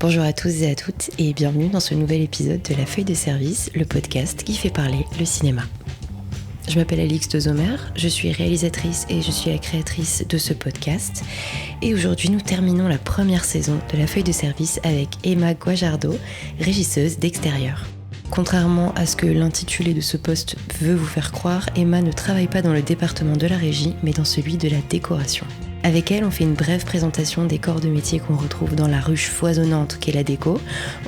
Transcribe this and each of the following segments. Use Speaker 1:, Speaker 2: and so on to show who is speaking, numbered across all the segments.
Speaker 1: Bonjour à tous et à toutes et bienvenue dans ce nouvel épisode de La Feuille de Service, le podcast qui fait parler le cinéma. Je m'appelle Alix de Zomer, je suis réalisatrice et je suis la créatrice de ce podcast. Et aujourd'hui, nous terminons la première saison de La Feuille de Service avec Emma Guajardo, régisseuse d'extérieur. Contrairement à ce que l'intitulé de ce poste veut vous faire croire, Emma ne travaille pas dans le département de la régie, mais dans celui de la décoration. Avec elle, on fait une brève présentation des corps de métier qu'on retrouve dans la ruche foisonnante qu'est la déco.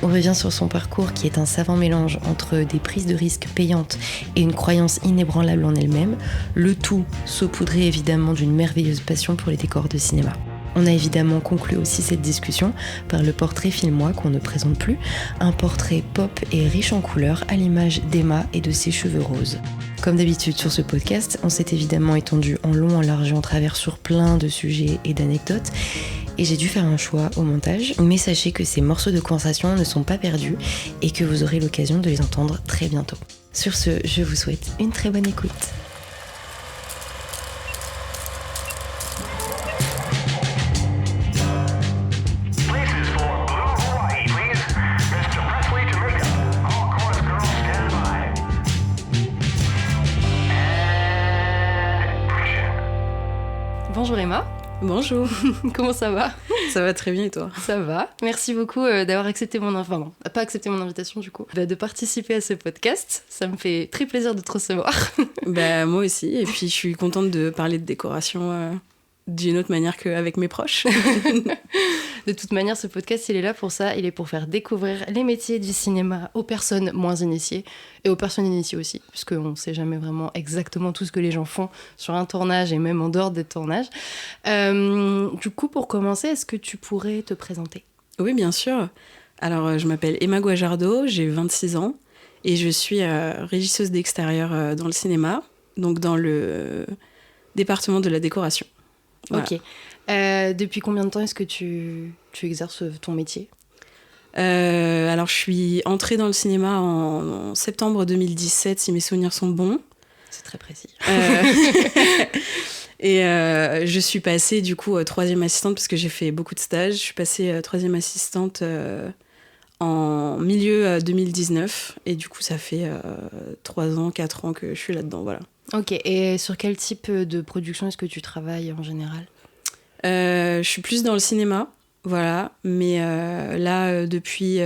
Speaker 1: On revient sur son parcours qui est un savant mélange entre des prises de risques payantes et une croyance inébranlable en elle-même, le tout saupoudré évidemment d'une merveilleuse passion pour les décors de cinéma. On a évidemment conclu aussi cette discussion par le portrait filmois qu'on ne présente plus, un portrait pop et riche en couleurs à l'image d'Emma et de ses cheveux roses. Comme d'habitude sur ce podcast, on s'est évidemment étendu en long, en large et en travers sur plein de sujets et d'anecdotes, et j'ai dû faire un choix au montage, mais sachez que ces morceaux de conversation ne sont pas perdus et que vous aurez l'occasion de les entendre très bientôt. Sur ce, je vous souhaite une très bonne écoute. Bonjour Emma.
Speaker 2: Bonjour.
Speaker 1: Comment ça va ?
Speaker 2: Ça va très bien et toi ?
Speaker 1: Ça va. Merci beaucoup d'avoir accepté pas accepté mon invitation du coup, de participer à ce podcast. Ça me fait très plaisir de te recevoir.
Speaker 2: Moi aussi. Et puis je suis contente de parler de décoration d'une autre manière qu'avec mes proches.
Speaker 1: De toute manière, ce podcast, il est là pour ça. Il est pour faire découvrir les métiers du cinéma aux personnes moins initiées et aux personnes initiées aussi, puisqu'on ne sait jamais vraiment exactement tout ce que les gens font sur un tournage et même en dehors des tournages. Du coup, pour commencer, est-ce que tu pourrais te présenter ?
Speaker 2: Oui, bien sûr. Alors, je m'appelle Emma Guajardo, j'ai 26 ans et je suis régisseuse d'extérieur dans le cinéma, donc dans le département de la décoration. Voilà.
Speaker 1: Ok. Depuis combien de temps est-ce que tu exerces ton métier ?
Speaker 2: Alors, je suis entrée dans le cinéma en septembre 2017, si mes souvenirs sont bons.
Speaker 1: C'est très précis.
Speaker 2: Et je suis passée, du coup, troisième assistante, parce que j'ai fait beaucoup de stages. Je suis passée troisième assistante en milieu 2019. Et du coup, ça fait 3 ans, 4 ans que je suis là-dedans, voilà.
Speaker 1: Ok, et sur quel type de production est-ce que tu travailles en général ?
Speaker 2: Je suis plus dans le cinéma, voilà. Mais là, depuis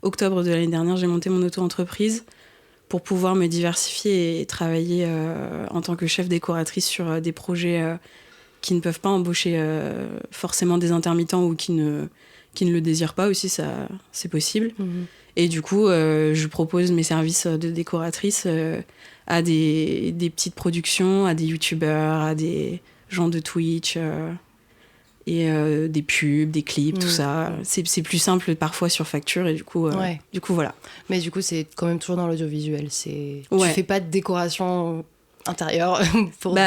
Speaker 2: octobre de l'année dernière, j'ai monté mon auto-entreprise pour pouvoir me diversifier et travailler en tant que chef décoratrice sur des projets qui ne peuvent pas embaucher forcément des intermittents ou qui ne le désirent pas aussi, ça, c'est possible. Mmh. Et du coup, je propose mes services de décoratrice à des petites productions, à des youtubeurs, à des gens de Twitch et des pubs, des clips, tout ça. C'est plus simple parfois sur facture et du coup voilà.
Speaker 1: Mais du coup, c'est quand même toujours dans l'audiovisuel. Tu fais pas de décoration intérieure pour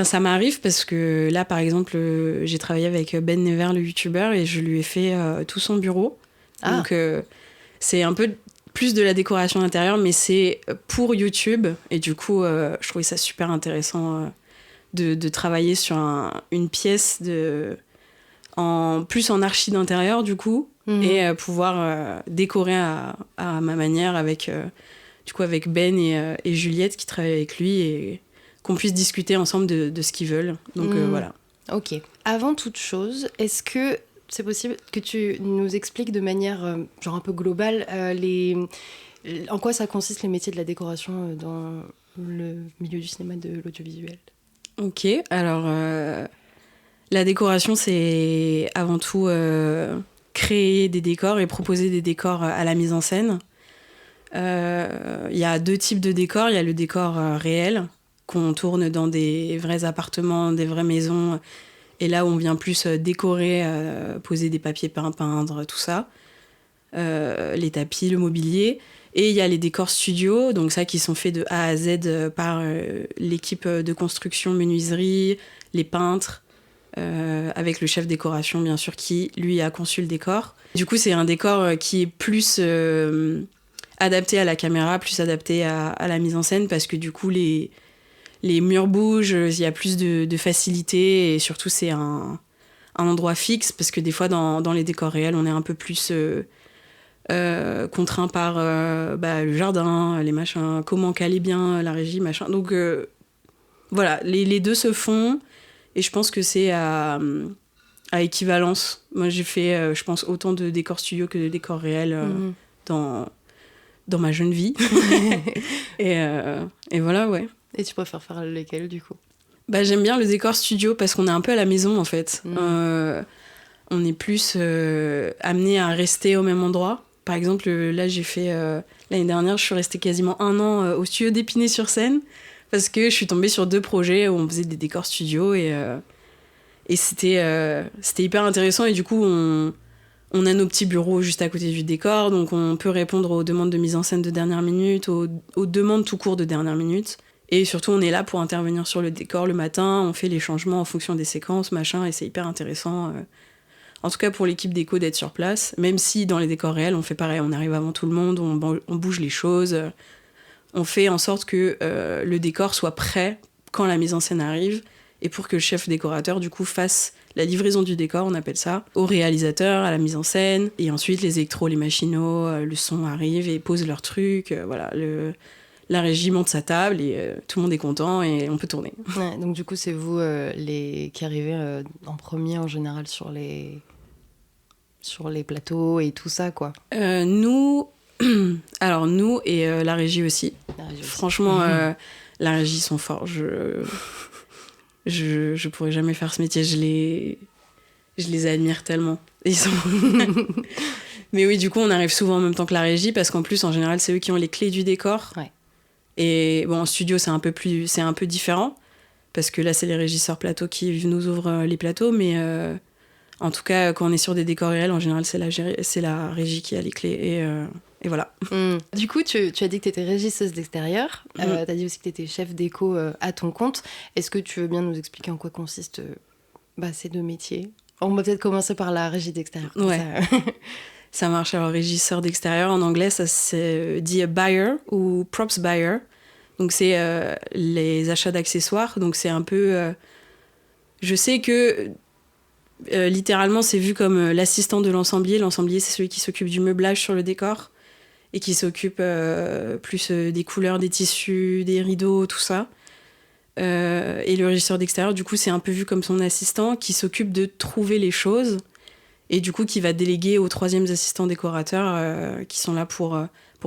Speaker 2: ça m'arrive parce que là, par exemple, j'ai travaillé avec Ben Never, le youtubeur, et je lui ai fait tout son bureau. Ah. Donc, c'est un peu plus de la décoration intérieure, mais c'est pour YouTube. Et du coup, je trouvais ça super intéressant de travailler sur une pièce plus en archi d'intérieur, du coup, et pouvoir décorer à ma manière avec Ben et Juliette qui travaillent avec lui et qu'on puisse discuter ensemble de ce qu'ils veulent. Donc voilà.
Speaker 1: Ok. Avant toute chose, est-ce que c'est possible que tu nous expliques de manière genre un peu globale en quoi ça consiste les métiers de la décoration dans le milieu du cinéma, de l'audiovisuel ?
Speaker 2: Ok, alors la décoration, c'est avant tout créer des décors et proposer des décors à la mise en scène. Il y a 2 types de décors. Il y a le décor réel, qu'on tourne dans des vrais appartements, des vraies maisons, et là où on vient plus décorer, poser des papiers peints, peindre, tout ça. Les tapis, le mobilier. Et il y a les décors studio, donc ça qui sont faits de A à Z par l'équipe de construction, menuiserie, les peintres, avec le chef décoration bien sûr qui lui a conçu le décor. Du coup c'est un décor qui est plus adapté à la caméra, plus adapté à la mise en scène parce que du coup les murs bougent, il y a plus de facilité et surtout c'est un un endroit fixe, parce que des fois, dans les décors réels, on est un peu plus contraint par le jardin, les machins, comment caler bien la régie, machin. Donc, voilà, les deux se font, et je pense que c'est à équivalence. Moi, j'ai fait, je pense, autant de décors studio que de décors réels dans ma jeune vie. et voilà, ouais.
Speaker 1: Et tu préfères faire lesquels, du coup?
Speaker 2: J'aime bien le décor studio parce qu'on est un peu à la maison, en fait. On est plus amené à rester au même endroit. Par exemple, là, j'ai fait... l'année dernière, je suis restée quasiment 1 an au studio d'Épinay-sur-Seine parce que je suis tombée sur 2 projets où on faisait des décors studio et c'était hyper intéressant. Et du coup, on a nos petits bureaux juste à côté du décor, donc on peut répondre aux demandes de mise en scène de dernière minute, aux demandes tout court de dernière minute. Et surtout, on est là pour intervenir sur le décor le matin, on fait les changements en fonction des séquences, machin, et c'est hyper intéressant. En tout cas, pour l'équipe déco d'être sur place, même si dans les décors réels, on fait pareil, on arrive avant tout le monde, on bouge les choses, on fait en sorte que le décor soit prêt quand la mise en scène arrive, et pour que le chef décorateur, du coup, fasse la livraison du décor, on appelle ça, au réalisateur, à la mise en scène, et ensuite les électros, les machinaux, le son arrive et posent leurs trucs, voilà, la régie monte sa table et tout le monde est content et on peut tourner.
Speaker 1: Ouais, donc du coup, c'est vous qui arrivez en premier en général sur les plateaux et tout ça, quoi.
Speaker 2: Nous et la régie aussi. Franchement, la régie sont forts. Je pourrais jamais faire ce métier. Je les admire tellement. Ils sont... Mais oui, du coup, on arrive souvent en même temps que la régie parce qu'en plus, en général, c'est eux qui ont les clés du décor.
Speaker 1: Ouais.
Speaker 2: Et bon, en studio, c'est un peu différent parce que là, c'est les régisseurs plateaux qui nous ouvrent les plateaux. Mais en tout cas, quand on est sur des décors réels, en général, c'est la régie qui a les clés. Et voilà.
Speaker 1: Du coup, tu as dit que tu étais régisseuse d'extérieur. Tu as dit aussi que tu étais chef déco à ton compte. Est-ce que tu veux bien nous expliquer en quoi consistent ces 2 métiers? On va peut-être commencer par la régie d'extérieur.
Speaker 2: Ouais. Ça marche. Alors, régisseur d'extérieur, en anglais, ça se dit buyer ou props buyer. Donc, c'est les achats d'accessoires. Donc, c'est un peu... je sais que... littéralement, c'est vu comme l'assistant de l'ensemblier. L'ensemblier, c'est celui qui s'occupe du meublage sur le décor et qui s'occupe plus des couleurs, des tissus, des rideaux, tout ça. Et le régisseur d'extérieur, du coup, c'est un peu vu comme son assistant qui s'occupe de trouver les choses et du coup, qui va déléguer aux 3e assistants décorateurs qui sont là pour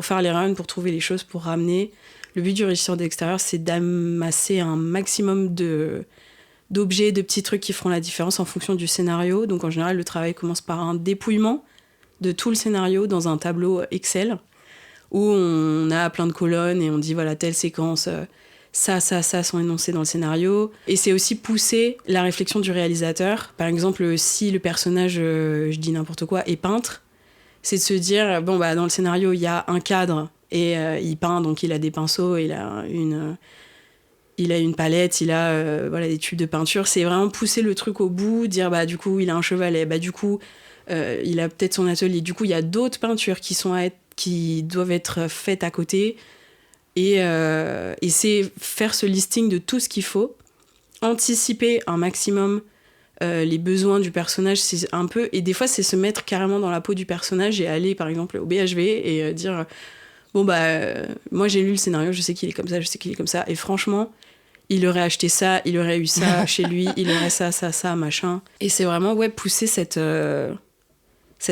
Speaker 2: faire les runs, pour trouver les choses, pour ramener. Le but du régisseur d'extérieur, c'est d'amasser un maximum d'objets, de petits trucs qui feront la différence en fonction du scénario. Donc en général, le travail commence par un dépouillement de tout le scénario dans un tableau Excel où on a plein de colonnes et on dit voilà, telle séquence, ça sont énoncés dans le scénario. Et c'est aussi pousser la réflexion du réalisateur. Par exemple, si le personnage, je dis n'importe quoi, est peintre, c'est de se dire dans le scénario, il y a un cadre et il peint, donc il a des pinceaux, il a une palette, il a des tubes de peinture. C'est vraiment pousser le truc au bout, dire du coup il a un chevalet, du coup il a peut-être son atelier, du coup il y a d'autres peintures qui doivent être faites à côté et c'est faire ce listing de tout ce qu'il faut, anticiper un maximum les besoins du personnage, c'est un peu, et des fois c'est se mettre carrément dans la peau du personnage et aller par exemple au BHV et dire moi j'ai lu le scénario, je sais qu'il est comme ça, je sais qu'il est comme ça, et franchement il aurait acheté ça, il aurait eu ça chez lui, il aurait ça, machin. Et c'est vraiment pousser cette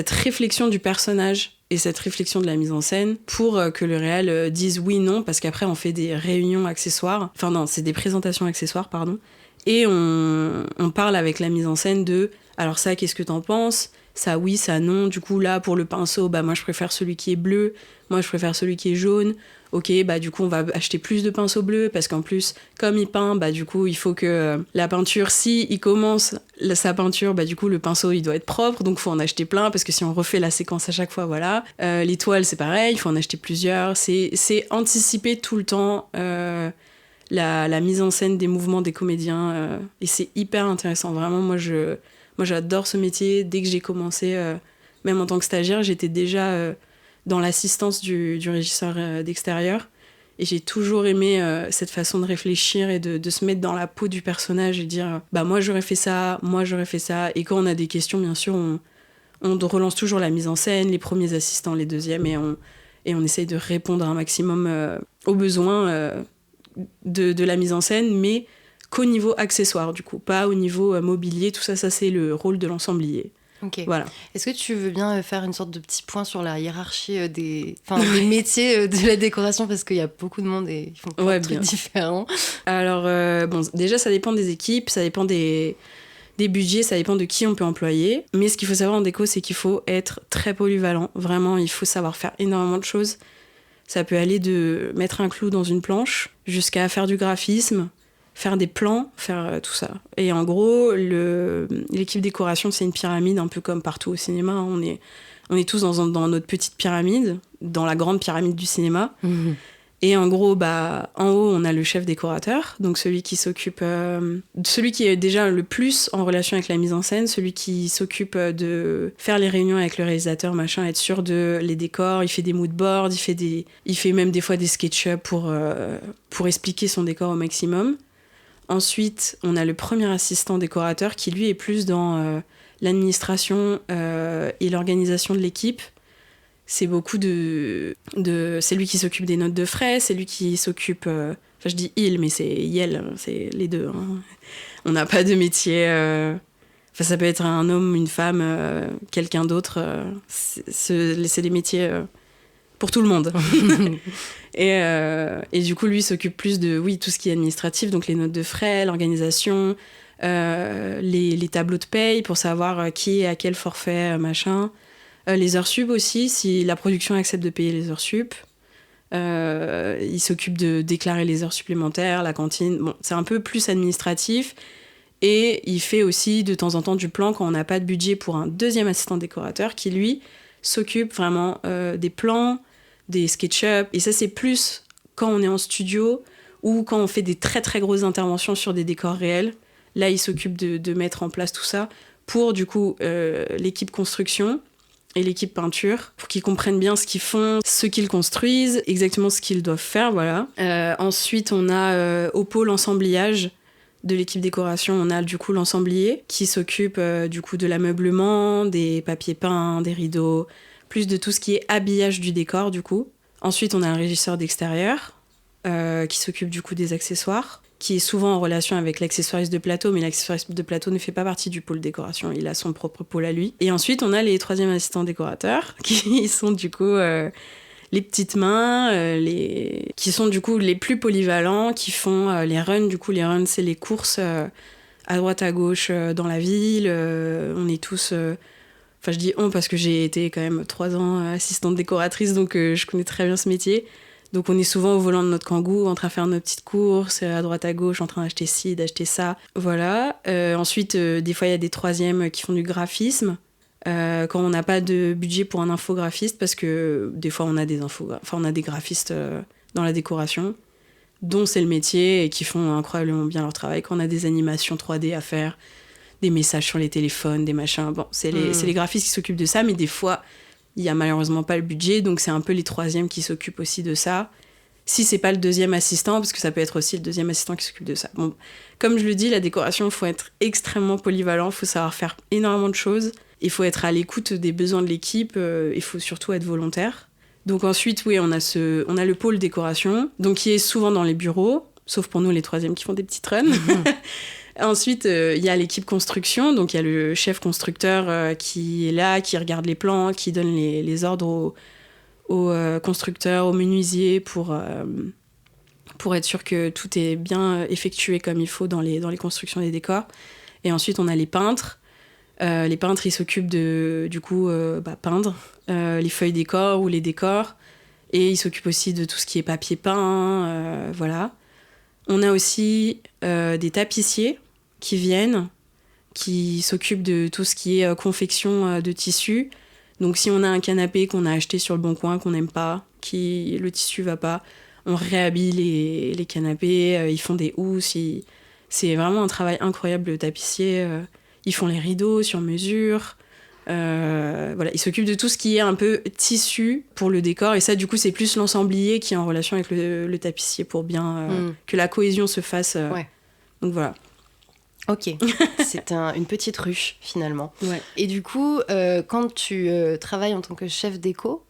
Speaker 2: réflexion du personnage et cette réflexion de la mise en scène pour que le réal dise oui, non, parce qu'après on fait des réunions accessoires, enfin non, c'est des présentations accessoires, pardon, et on parle avec la mise en scène de alors ça, qu'est-ce que t'en penses ? Ça oui, ça non. Du coup là pour le pinceau, moi je préfère celui qui est bleu, moi je préfère celui qui est jaune. Ok, du coup on va acheter plus de pinceaux bleus parce qu'en plus comme il peint, du coup il faut que la peinture, si il commence sa peinture, du coup le pinceau il doit être propre, donc faut en acheter plein parce que si on refait la séquence à chaque fois, voilà. Les toiles c'est pareil, il faut en acheter plusieurs. C'est anticiper tout le temps la mise en scène des mouvements des comédiens et c'est hyper intéressant. Vraiment, moi j'adore ce métier. Dès que j'ai commencé, même en tant que stagiaire, j'étais déjà dans l'assistance du régisseur d'extérieur. Et j'ai toujours aimé cette façon de réfléchir et de se mettre dans la peau du personnage et dire moi j'aurais fait ça, moi j'aurais fait ça. Et quand on a des questions, bien sûr, on relance toujours la mise en scène, les premiers assistants, les deuxièmes, et on essaye de répondre un maximum aux besoins de la mise en scène, mais qu'au niveau accessoire, du coup, pas au niveau mobilier. Tout ça, c'est le rôle de l'ensemblier.
Speaker 1: Ok.
Speaker 2: Voilà.
Speaker 1: Est-ce que tu veux bien faire une sorte de petit point sur la hiérarchie des métiers de la décoration, parce qu'il y a beaucoup de monde et ils font plein de trucs différents.
Speaker 2: Alors, déjà, ça dépend des équipes, ça dépend des budgets, ça dépend de qui on peut employer. Mais ce qu'il faut savoir en déco, c'est qu'il faut être très polyvalent. Vraiment, il faut savoir faire énormément de choses. Ça peut aller de mettre un clou dans une planche jusqu'à faire du graphisme, faire des plans, faire tout ça. Et en gros, l'équipe décoration, c'est une pyramide, un peu comme partout au cinéma. On est tous dans notre petite pyramide, dans la grande pyramide du cinéma. Mmh. Et en gros, en haut, on a le chef décorateur, donc celui qui s'occupe, celui qui est déjà le plus en relation avec la mise en scène, celui qui s'occupe de faire les réunions avec le réalisateur, machin, être sûr de les décors. Il fait des mood boards, il fait même des fois des SketchUp pour expliquer son décor au maximum. Ensuite, on a le premier assistant décorateur qui, lui, est plus dans l'administration et l'organisation de l'équipe. C'est beaucoup c'est lui qui s'occupe des notes de frais, c'est lui qui s'occupe... Enfin, je dis il, mais c'est Yel, c'est les deux. Hein. On n'a pas de métier... Enfin, ça peut être un homme, une femme, quelqu'un d'autre. C'est des métiers pour tout le monde. Et du coup, lui s'occupe plus de tout ce qui est administratif, donc les notes de frais, l'organisation, les tableaux de paye pour savoir qui est à quel forfait, machin. Les heures sup aussi, si la production accepte de payer les heures sup. Il s'occupe de déclarer les heures supplémentaires, la cantine. Bon, c'est un peu plus administratif. Et il fait aussi de temps en temps du plan quand on n'a pas de budget pour un deuxième assistant décorateur qui, lui, s'occupe vraiment des plans, des SketchUp. Et ça, c'est plus quand on est en studio ou quand on fait des très très grosses interventions sur des décors réels. Là, il s'occupe de mettre en place tout ça pour, du coup, l'équipe construction et l'équipe peinture, pour qu'ils comprennent bien ce qu'ils font, ce qu'ils construisent, exactement ce qu'ils doivent faire, voilà. Ensuite, on a au pôle ensembliage de l'équipe décoration, on a du coup l'ensemblier qui s'occupe du coup de l'ameublement, des papiers peints, des rideaux, plus de tout ce qui est habillage du décor du coup. Ensuite, on a un régisseur d'extérieur qui s'occupe du coup des accessoires, qui est souvent en relation avec l'accessoiriste de plateau, mais l'accessoiriste de plateau ne fait pas partie du pôle décoration, il a son propre pôle à lui. Et ensuite, on a les troisième assistants décorateurs, qui sont du coup les petites mains, qui sont du coup les plus polyvalents, qui font les runs. Du coup, les runs, c'est les courses à droite, à gauche dans la ville. On est tous... Enfin, je dis on parce que j'ai été quand même 3 ans assistante décoratrice, donc je connais très bien ce métier. Donc on est souvent au volant de notre Kangoo, en train de faire nos petites courses, à droite à gauche, en train d'acheter ci, d'acheter ça. Voilà. Ensuite, des fois, il y a des troisièmes qui font du graphisme. Quand on n'a pas de budget pour un infographiste, parce que des fois, on a des graphistes dans la décoration, dont c'est le métier, et qui font incroyablement bien leur travail. Quand on a des animations 3D à faire, des messages sur les téléphones, des machins. Bon, c'est les graphistes qui s'occupent de ça, mais des fois... Il n'y a malheureusement pas le budget, donc c'est un peu les troisièmes qui s'occupent aussi de ça. Si c'est pas le deuxième assistant, parce que ça peut être aussi le deuxième assistant qui s'occupe de ça. Bon, comme je le dis, la décoration, il faut être extrêmement polyvalent, il faut savoir faire énormément de choses, il faut être à l'écoute des besoins de l'équipe, il faut surtout être volontaire. Donc ensuite, oui, on a le pôle décoration, donc qui est souvent dans les bureaux, sauf pour nous les troisièmes qui font des petites runs. Ensuite, il y a l'équipe construction, donc il y a le chef constructeur qui est là, qui regarde les plans, qui donne les ordres aux constructeurs, aux menuisiers pour être sûr que tout est bien effectué comme il faut dans les constructions des décors. Et ensuite, on a les peintres. Les peintres, ils s'occupent de, du coup, peindre les feuilles décors ou les décors. Et ils s'occupent aussi de tout ce qui est papier peint, voilà. On a aussi des tapissiers qui viennent, qui s'occupent de tout ce qui est confection de tissu. Donc si on a un canapé qu'on a acheté sur le Bon Coin, qu'on n'aime pas, le tissu va pas, on réhabille les canapés, ils font des housses. C'est vraiment un travail incroyable, le tapissier. Ils font les rideaux sur mesure. Voilà, il s'occupe de tout ce qui est un peu tissu pour le décor. Et ça, du coup, c'est plus l'ensemblier qui est en relation avec le tapissier pour bien que la cohésion se fasse.
Speaker 1: Ouais.
Speaker 2: Donc voilà.
Speaker 1: Ok, c'est une petite ruche finalement.
Speaker 2: Ouais.
Speaker 1: Et du coup, quand tu travailles en tant que chef déco,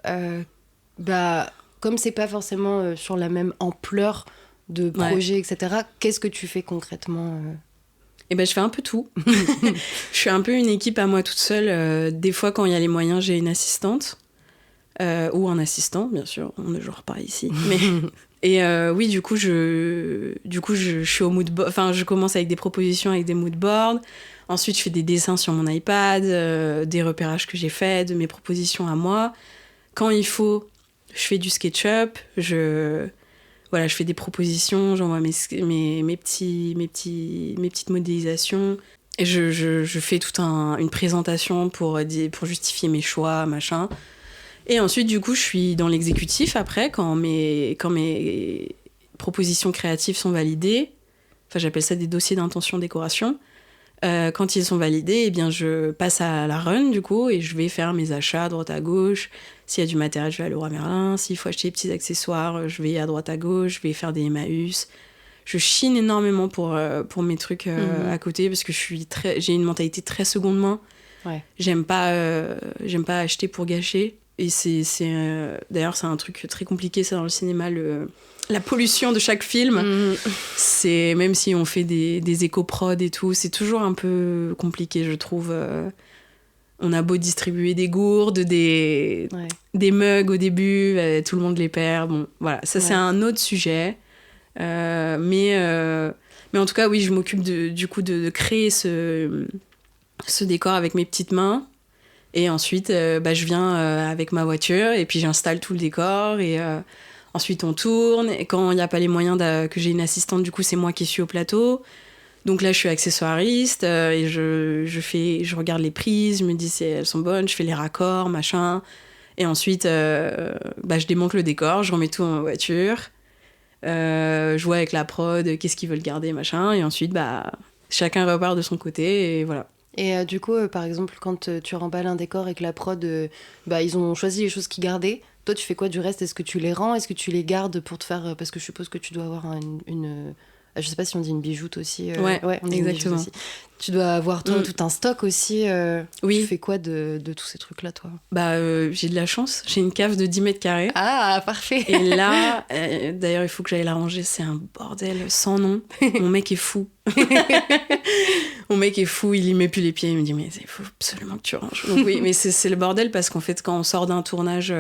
Speaker 1: comme c'est pas forcément sur la même ampleur de projet, etc., qu'est-ce que tu fais concrètement
Speaker 2: Eh ben, je fais un peu tout. Je suis un peu une équipe à moi toute seule. Des fois, quand il y a les moyens, j'ai une assistante. Ou un assistant, bien sûr. On ne jouera pas ici. Mais... Et oui, du coup, je suis au mood board. Enfin, je commence avec des propositions avec des mood boards. Ensuite, je fais des dessins sur mon iPad, des repérages que j'ai faits, de mes propositions à moi. Quand il faut, je fais du SketchUp. Voilà, je fais des propositions, j'envoie mes petites modélisations. Et je fais toute une présentation pour justifier mes choix, machin. Et ensuite, du coup, je suis dans l'exécutif après, quand mes propositions créatives sont validées. Enfin, j'appelle ça des dossiers d'intention décoration. Quand ils sont validés, eh bien, je passe à la run, du coup, et je vais faire mes achats à droite à gauche. S'il y a du matériel, je vais à Leroy Merlin. S'il faut acheter des petits accessoires, je vais à droite à gauche. Je vais faire des Emmaüs. Je chine énormément pour mes trucs à côté, parce que j'ai une mentalité très seconde main.
Speaker 1: Ouais.
Speaker 2: J'aime pas acheter pour gâcher. Et d'ailleurs, c'est un truc très compliqué, ça, dans le cinéma, la pollution de chaque film. C'est, même si on fait des éco-prod et tout, c'est toujours un peu compliqué, je trouve. On a beau distribuer des gourdes, des mugs au début, tout le monde les perd. Bon, voilà, ça, c'est un autre sujet. Mais en tout cas, oui, je m'occupe du coup de créer ce décor avec mes petites mains. Et ensuite, je viens avec ma voiture et puis j'installe tout le décor. Et ensuite, on tourne. Et quand il n'y a pas les moyens que j'ai une assistante, du coup, c'est moi qui suis au plateau. Donc là, je suis accessoiriste et je regarde les prises. Je me dis si elles sont bonnes. Je fais les raccords, machin. Et ensuite, je démonte le décor. Je remets tout dans ma voiture. Je vois avec la prod qu'est-ce qu'ils veulent garder, machin. Et ensuite, chacun repart de son côté et voilà.
Speaker 1: Et du coup, par exemple, quand tu remballes un décor et que la prod, ils ont choisi les choses qu'ils gardaient, toi, tu fais quoi du reste ? Est-ce que tu les rends ? Est-ce que tu les gardes pour te faire... Parce que je suppose que tu dois avoir je sais pas si on dit une bijoute aussi.
Speaker 2: Ouais,
Speaker 1: on dit
Speaker 2: exactement.
Speaker 1: Une bijoute aussi. Tu dois avoir toi tout un stock aussi.
Speaker 2: Oui.
Speaker 1: Tu fais quoi de tous ces trucs-là, toi ?
Speaker 2: J'ai de la chance. J'ai une cave de 10 mètres carrés.
Speaker 1: Ah, parfait.
Speaker 2: Et là, d'ailleurs, il faut que j'aille la ranger. C'est un bordel sans nom. Mon mec est fou. Il y met plus les pieds. Il me dit, mais il faut absolument que tu ranges. Donc oui, mais c'est le bordel parce qu'en fait, quand on sort d'un tournage,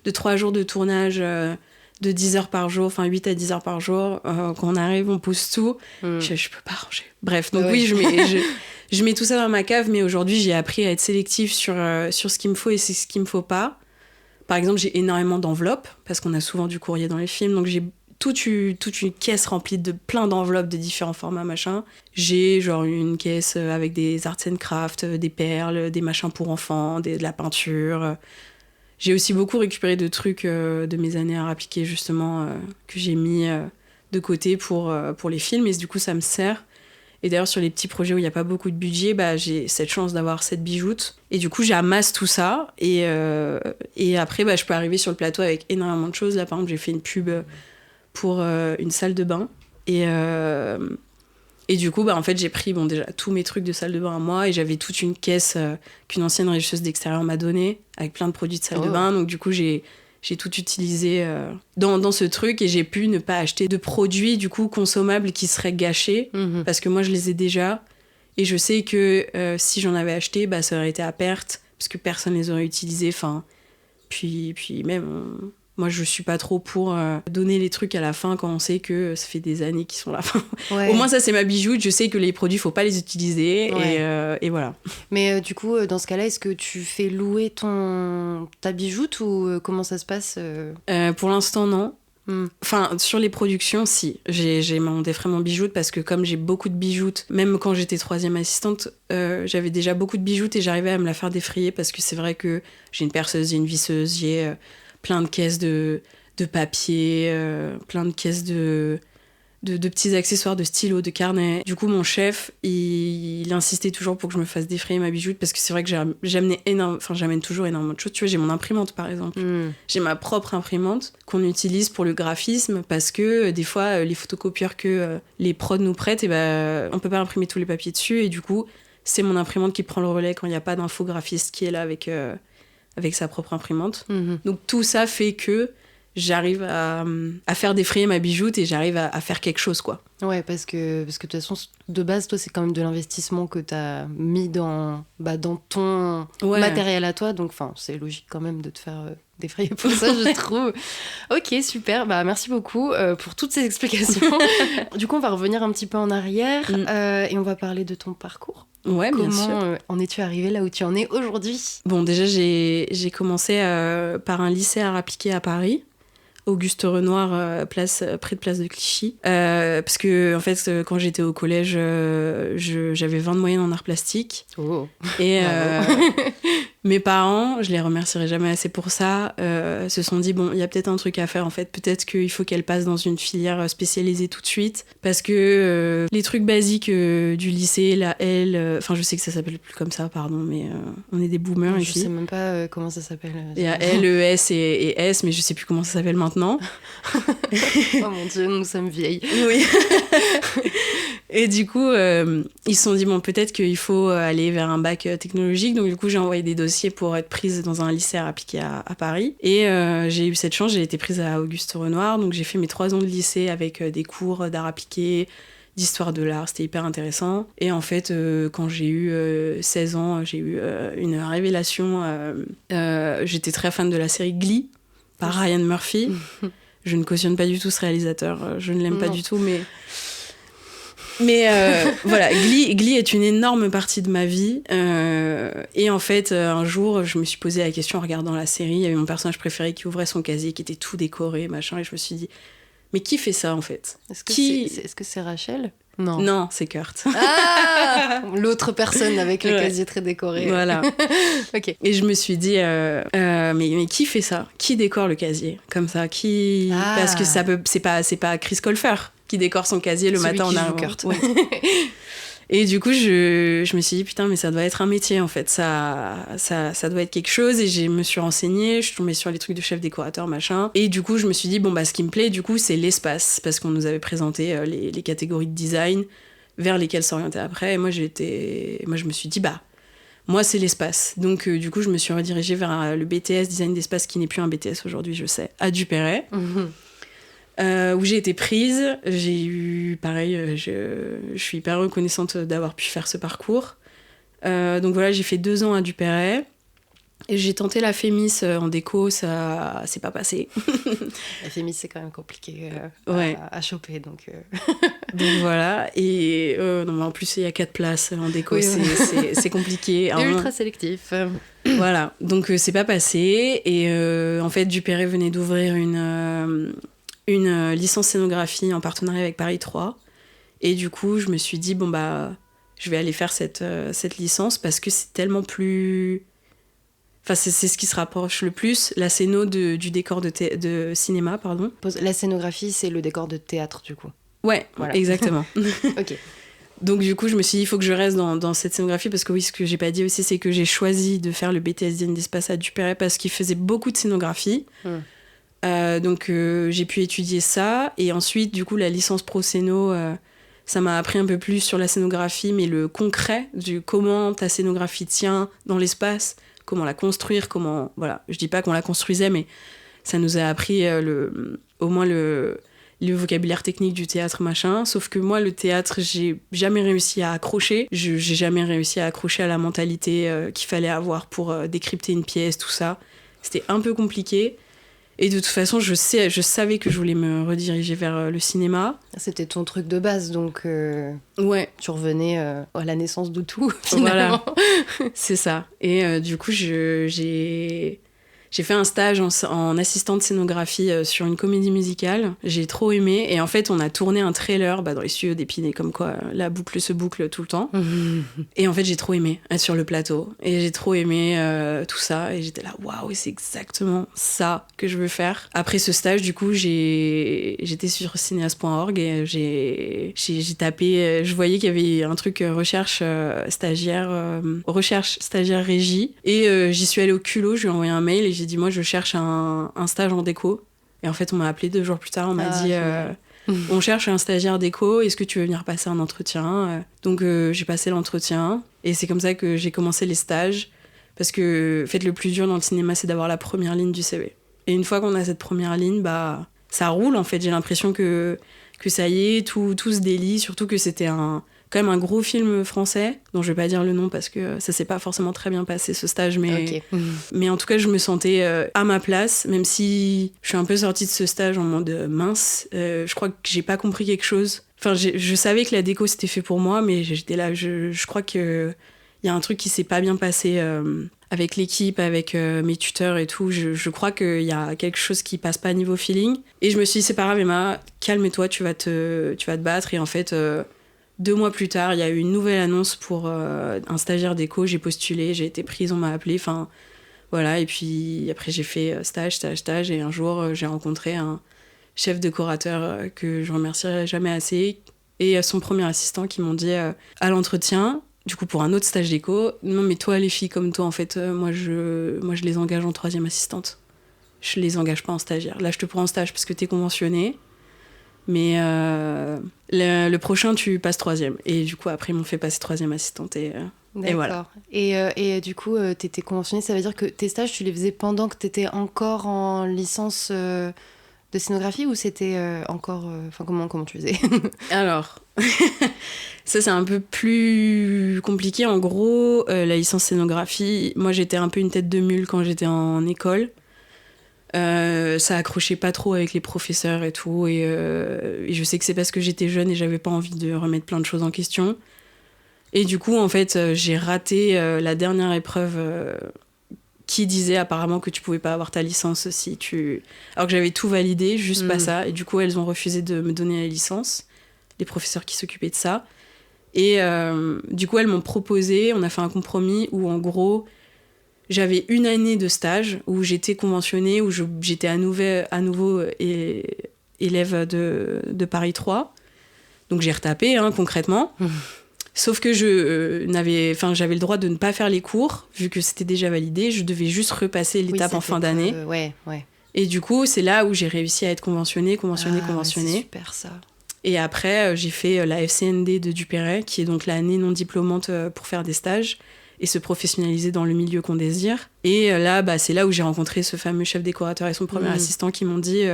Speaker 2: de 3 jours de tournage... de 10 heures par jour, enfin 8 à 10 heures par jour, quand on arrive, on pousse tout. Je peux pas ranger. Bref, donc oui, je mets tout ça dans ma cave, mais aujourd'hui, j'ai appris à être sélective sur ce qu'il me faut et ce qu'il me faut pas. Par exemple, j'ai énormément d'enveloppes, parce qu'on a souvent du courrier dans les films, donc j'ai toute une caisse remplie de plein d'enveloppes de différents formats, machin. J'ai genre une caisse avec des arts and crafts, des perles, des machins pour enfants, de la peinture... J'ai aussi beaucoup récupéré de trucs de mes années à appliquer, justement, que j'ai mis de côté pour les films. Et du coup, ça me sert. Et d'ailleurs, sur les petits projets où il n'y a pas beaucoup de budget, j'ai cette chance d'avoir cette bijoute. Et du coup, j'amasse tout ça. Et après, je peux arriver sur le plateau avec énormément de choses. Là, par exemple, j'ai fait une pub pour une salle de bain. Et du coup, en fait, j'ai pris déjà tous mes trucs de salle de bain à moi et j'avais toute une caisse qu'une ancienne régisseuse d'extérieur m'a donnée avec plein de produits de salle de bain. Donc du coup, j'ai tout utilisé dans ce truc et j'ai pu ne pas acheter de produits du coup consommables qui seraient gâchés parce que moi, je les ai déjà. Et je sais que si j'en avais acheté, ça aurait été à perte parce que personne les aurait utilisés. Enfin, puis même... Moi, je suis pas trop pour donner les trucs à la fin quand on sait que ça fait des années qu'ils sont là. Ouais. Au moins, ça, c'est ma bijoute. Je sais que les produits, faut pas les utiliser. Ouais. Et voilà.
Speaker 1: Mais du coup, dans ce cas-là, est-ce que tu fais louer ta bijoute ou comment ça se passe
Speaker 2: Pour l'instant, non. Enfin, sur les productions, si. J'ai mon défrait mon bijoute parce que comme j'ai beaucoup de bijoutes, même quand j'étais 3e assistante, j'avais déjà beaucoup de bijoutes et j'arrivais à me la faire défrayer parce que c'est vrai que j'ai une perceuse, j'ai une visseuse, j'ai... plein de caisses de papier, plein de caisses de de petits accessoires, de stylos, de carnets. Du coup, mon chef, il insistait toujours pour que je me fasse défrayer ma bijoute parce que c'est vrai que j'amène toujours énormément de choses. Tu vois, j'ai mon imprimante, par exemple. J'ai ma propre imprimante qu'on utilise pour le graphisme parce que des fois, les photocopieurs que les prods nous prêtent, on peut pas imprimer tous les papiers dessus et du coup, c'est mon imprimante qui prend le relais quand il n'y a pas d'infographiste qui est là avec sa propre imprimante. Donc tout ça fait que j'arrive à faire défrayer ma bijoute et j'arrive à faire quelque chose, quoi.
Speaker 1: Ouais, parce que de toute façon, de base, toi, c'est quand même de l'investissement que t'as mis dans ton matériel à toi. Donc, c'est logique quand même de te faire défrayer pour ça, je trouve. Ok, super. Merci beaucoup pour toutes ces explications. Du coup, on va revenir un petit peu en arrière et on va parler de ton parcours.
Speaker 2: Ouais, bien sûr.
Speaker 1: Comment en es-tu arrivée là où tu en es aujourd'hui ?
Speaker 2: Bon, déjà, j'ai commencé par un lycée art appliqué à Paris. Auguste Renoir, près de Place de Clichy. Parce que, en fait, quand j'étais au collège, j'avais 20 de moyenne en arts plastiques.
Speaker 1: Oh.
Speaker 2: Et mes parents, je les remercierai jamais assez pour ça, se sont dit, bon, il y a peut-être un truc à faire, en fait. Peut-être qu'il faut qu'elle passe dans une filière spécialisée tout de suite. Parce que les trucs basiques du lycée, la L... je sais que ça s'appelle plus comme ça, pardon, mais on est des boomers ici.
Speaker 1: Je sais même pas comment ça s'appelle.
Speaker 2: Il y a L, E, S et S, mais je sais plus comment ça s'appelle maintenant.
Speaker 1: Oh mon Dieu, nous sommes vieilles.
Speaker 2: Oui. Et du coup, ils se sont dit, bon, peut-être qu'il faut aller vers un bac technologique. Donc du coup, j'ai envoyé des dossiers pour être prise dans un lycée appliqué à Paris. Et j'ai eu cette chance, j'ai été prise à Auguste Renoir. Donc j'ai fait mes 3 ans de lycée avec des cours d'art appliqué, d'histoire de l'art. C'était hyper intéressant. Et en fait, quand j'ai eu 16 ans, j'ai eu une révélation. J'étais très fan de la série Glee, par Ryan Murphy. Je ne cautionne pas du tout ce réalisateur. Je ne l'aime pas du tout, mais voilà, Glee est une énorme partie de ma vie. Et en fait, un jour, je me suis posé la question en regardant la série. Il y avait mon personnage préféré qui ouvrait son casier, qui était tout décoré, machin. Et je me suis dit, mais qui fait ça, en fait ?
Speaker 1: Est-ce que c'est Rachel ?
Speaker 2: Non, c'est Kurt.
Speaker 1: Ah, l'autre personne avec le casier très décoré.
Speaker 2: Voilà.
Speaker 1: Ok.
Speaker 2: Et je me suis dit, mais qui fait ça ? Qui décore le casier comme ça ? Parce que c'est pas Chris Colfer qui décore son casier le matin en arrivant.
Speaker 1: Kurt.
Speaker 2: Ouais. Et du coup, je me suis dit, putain, mais ça doit être un métier, en fait. Ça doit être quelque chose. Et je me suis renseignée, je suis tombée sur les trucs de chef décorateur, machin. Et du coup, je me suis dit, ce qui me plaît, du coup, c'est l'espace. Parce qu'on nous avait présenté les catégories de design vers lesquelles s'orienter après. Et moi, je me suis dit, moi, c'est l'espace. Donc, du coup, je me suis redirigée vers le BTS Design d'espace, qui n'est plus un BTS aujourd'hui, je sais, à Duperret. Où j'ai été prise. J'ai eu, pareil, je suis hyper reconnaissante d'avoir pu faire ce parcours. Donc voilà, j'ai fait 2 ans à Duperret. Et j'ai tenté la Fémis en déco, ça s'est pas passé.
Speaker 1: La Fémis, c'est quand même compliqué à choper, donc...
Speaker 2: Donc voilà, et non, mais en plus, il y a 4 places en déco,
Speaker 1: oui,
Speaker 2: c'est compliqué.
Speaker 1: Et ultra sélectif.
Speaker 2: Voilà, donc c'est pas passé. Et en fait, Duperret venait d'ouvrir une licence scénographie en partenariat avec Paris 3. Et du coup, je me suis dit, je vais aller faire cette licence parce que c'est tellement plus... Enfin, c'est ce qui se rapproche le plus, la scéno du décor de cinéma, pardon.
Speaker 1: La scénographie, c'est le décor de théâtre, du coup.
Speaker 2: Ouais, voilà. Exactement.
Speaker 1: Ok.
Speaker 2: Donc du coup, je me suis dit, il faut que je reste dans cette scénographie, parce que oui, ce que j'ai pas dit aussi, c'est que j'ai choisi de faire le BTS Design d'espace à Duperret parce qu'il faisait beaucoup de scénographie. Donc j'ai pu étudier ça, et ensuite, du coup, la licence pro scéno... ça m'a appris un peu plus sur la scénographie, mais le concret du comment ta scénographie tient dans l'espace, comment la construire, comment... Voilà, je dis pas qu'on la construisait, mais ça nous a appris au moins le vocabulaire technique du théâtre, machin. Sauf que moi, le théâtre, j'ai jamais réussi à accrocher. J'ai jamais réussi à accrocher à la mentalité qu'il fallait avoir pour décrypter une pièce, tout ça. C'était un peu compliqué. Et de toute façon, je savais que je voulais me rediriger vers le cinéma.
Speaker 1: C'était ton truc de base, donc
Speaker 2: ouais.
Speaker 1: Tu revenais à la naissance de tout, finalement.
Speaker 2: Voilà, c'est ça. Et du coup, j'ai J'ai fait un stage en assistante scénographie sur une comédie musicale. J'ai trop aimé. Et en fait, on a tourné un trailer dans les studios d'Épinay, comme quoi la boucle se boucle tout le temps. Et en fait, j'ai trop aimé être sur le plateau. Et j'ai trop aimé tout ça. Et j'étais là, waouh, c'est exactement ça que je veux faire. Après ce stage, du coup, j'étais sur cinéaste.org et j'ai tapé. Je voyais qu'il y avait un truc recherche stagiaire régie. Et j'y suis allée au culot, je lui ai envoyé un mail et j'ai dit, moi, je cherche un stage en déco. Et en fait, on m'a appelé 2 jours plus tard, on m'a dit, on cherche un stagiaire déco, est-ce que tu veux venir passer un entretien? Donc, j'ai passé l'entretien. Et c'est comme ça que j'ai commencé les stages. Parce que, en fait, le plus dur dans le cinéma, c'est d'avoir la première ligne du CV. Et une fois qu'on a cette première ligne, ça roule, en fait. J'ai l'impression que ça y est, tout se délie. Surtout que c'était quand même un gros film français, dont je vais pas dire le nom parce que ça s'est pas forcément très bien passé ce stage, mais en tout cas je me sentais à ma place, même si je suis un peu sortie de ce stage en mode mince, je crois que j'ai pas compris quelque chose. Enfin, je savais que la déco c'était fait pour moi, mais j'étais là, je crois que il y a un truc qui s'est pas bien passé avec l'équipe, avec mes tuteurs et tout. Je crois qu'il y a quelque chose qui passe pas niveau feeling. Et je me suis dit, c'est pas grave, Emma, calme-toi, tu vas te battre. Et en fait, 2 mois plus tard, il y a eu une nouvelle annonce pour un stagiaire déco. J'ai postulé, j'ai été prise, on m'a appelée. Enfin, voilà. Et puis après, j'ai fait stage. Et un jour, j'ai rencontré un chef décorateur que je remercierai jamais assez. Et son premier assistant qui m'ont dit à l'entretien, du coup, pour un autre stage déco, non, mais toi, les filles comme toi, en fait, moi, je les engage en 3e assistante. Je les engage pas en stagiaire. Là, je te prends en stage parce que t'es conventionnée. Mais le prochain, tu passes 3e. Et du coup, après, ils m'ont fait passer 3e assistante. Et voilà.
Speaker 3: Et du coup, t'étais conventionnée, ça veut dire que tes stages, tu les faisais pendant que t'étais encore en licence de scénographie ou c'était encore... Enfin, comment tu faisais?
Speaker 2: Alors, ça, c'est un peu plus compliqué. En gros, la licence scénographie, moi, j'étais un peu une tête de mule quand j'étais en école. Ça accrochait pas trop avec les professeurs et tout, et je sais que c'est parce que j'étais jeune et j'avais pas envie de remettre plein de choses en question, et du coup en fait j'ai raté la dernière épreuve qui disait apparemment que tu pouvais pas avoir ta licence alors que j'avais tout validé, juste pas ça, et du coup elles ont refusé de me donner la licence, les professeurs qui s'occupaient de ça, et du coup elles m'ont proposé, on a fait un compromis où en gros j'avais 1 année de stage où j'étais conventionnée, où j'étais à nouveau élève de Paris 3. Donc j'ai retapé, concrètement. Sauf que j'avais le droit de ne pas faire les cours, vu que c'était déjà validé. Je devais juste repasser l'étape en fin d'année.
Speaker 3: Ouais.
Speaker 2: Et du coup, c'est là où j'ai réussi à être conventionnée.
Speaker 3: C'est super, ça.
Speaker 2: Et après, j'ai fait la FCND de Duperret, qui est donc l'année non diplômante pour faire des stages et se professionnaliser dans le milieu qu'on désire. Et là, c'est là où j'ai rencontré ce fameux chef décorateur et son premier assistant qui m'ont dit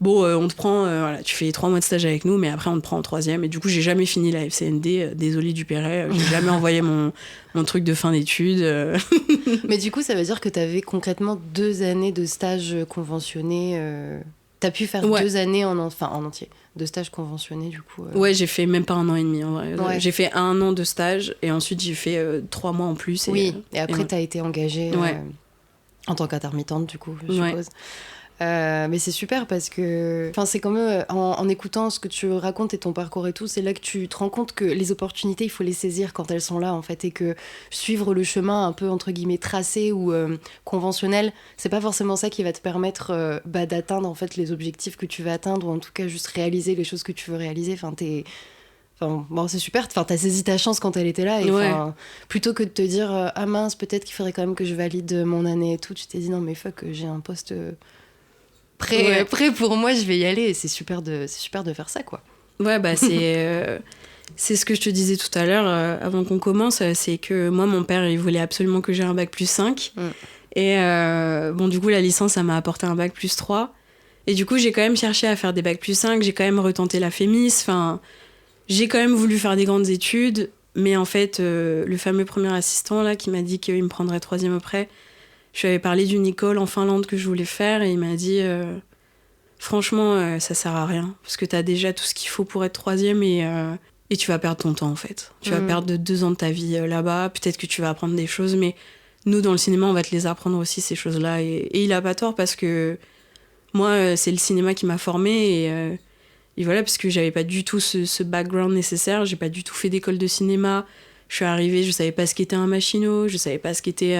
Speaker 2: on te prend, tu fais 3 mois de stage avec nous, mais après on te prend en 3e. Et du coup, j'ai jamais fini la FCND, désolée Duperret, j'ai jamais envoyé mon truc de fin d'études.
Speaker 3: Mais du coup, ça veut dire que tu avais concrètement 2 années de stage conventionné. T'as pu faire 2 années en entier de stage conventionné, du coup.
Speaker 2: Ouais, j'ai fait même pas 1 an et demi en vrai.
Speaker 3: Ouais.
Speaker 2: J'ai fait 1 an de stage et ensuite j'ai fait 3 mois en plus.
Speaker 3: Et après t'as été engagée en tant qu'intermittente, du coup, je suppose. Mais c'est super parce que c'est comme en écoutant ce que tu racontes et ton parcours et tout, c'est là que tu te rends compte que les opportunités, il faut les saisir quand elles sont là, en fait, et que suivre le chemin un peu entre guillemets tracé ou conventionnel, c'est pas forcément ça qui va te permettre d'atteindre en fait les objectifs que tu veux atteindre, ou en tout cas juste réaliser les choses que tu veux réaliser. C'est super, t'as saisi ta chance quand elle était là, et plutôt que de te dire ah mince, peut-être qu'il faudrait quand même que je valide mon année et tout, tu t'es dit non mais fuck, j'ai un poste prêt pour moi, je vais y aller, et c'est super de faire ça, quoi.
Speaker 2: Ouais, c'est ce que je te disais tout à l'heure avant qu'on commence, c'est que moi, mon père, il voulait absolument que j'ai un bac plus 5. Et du coup, la licence, ça m'a apporté un bac plus 3. Et du coup, j'ai quand même cherché à faire des bacs plus 5, j'ai quand même retenté la FEMIS, j'ai quand même voulu faire des grandes études, mais en fait, le fameux premier assistant là, qui m'a dit qu'il me prendrait 3e après, je lui avais parlé d'une école en Finlande que je voulais faire, et il m'a dit franchement, ça sert à rien, parce que t'as déjà tout ce qu'il faut pour être 3e, et tu vas perdre ton temps, en fait. Tu vas perdre 2 ans de ta vie là-bas, peut-être que tu vas apprendre des choses, mais nous, dans le cinéma, on va te les apprendre aussi, ces choses-là. Et il a pas tort, parce que moi, c'est le cinéma qui m'a formée. Et voilà, parce que j'avais pas du tout ce background nécessaire. J'ai pas du tout fait d'école de cinéma. Je suis arrivée, je savais pas ce qu'était un machinot, je savais pas ce qu'était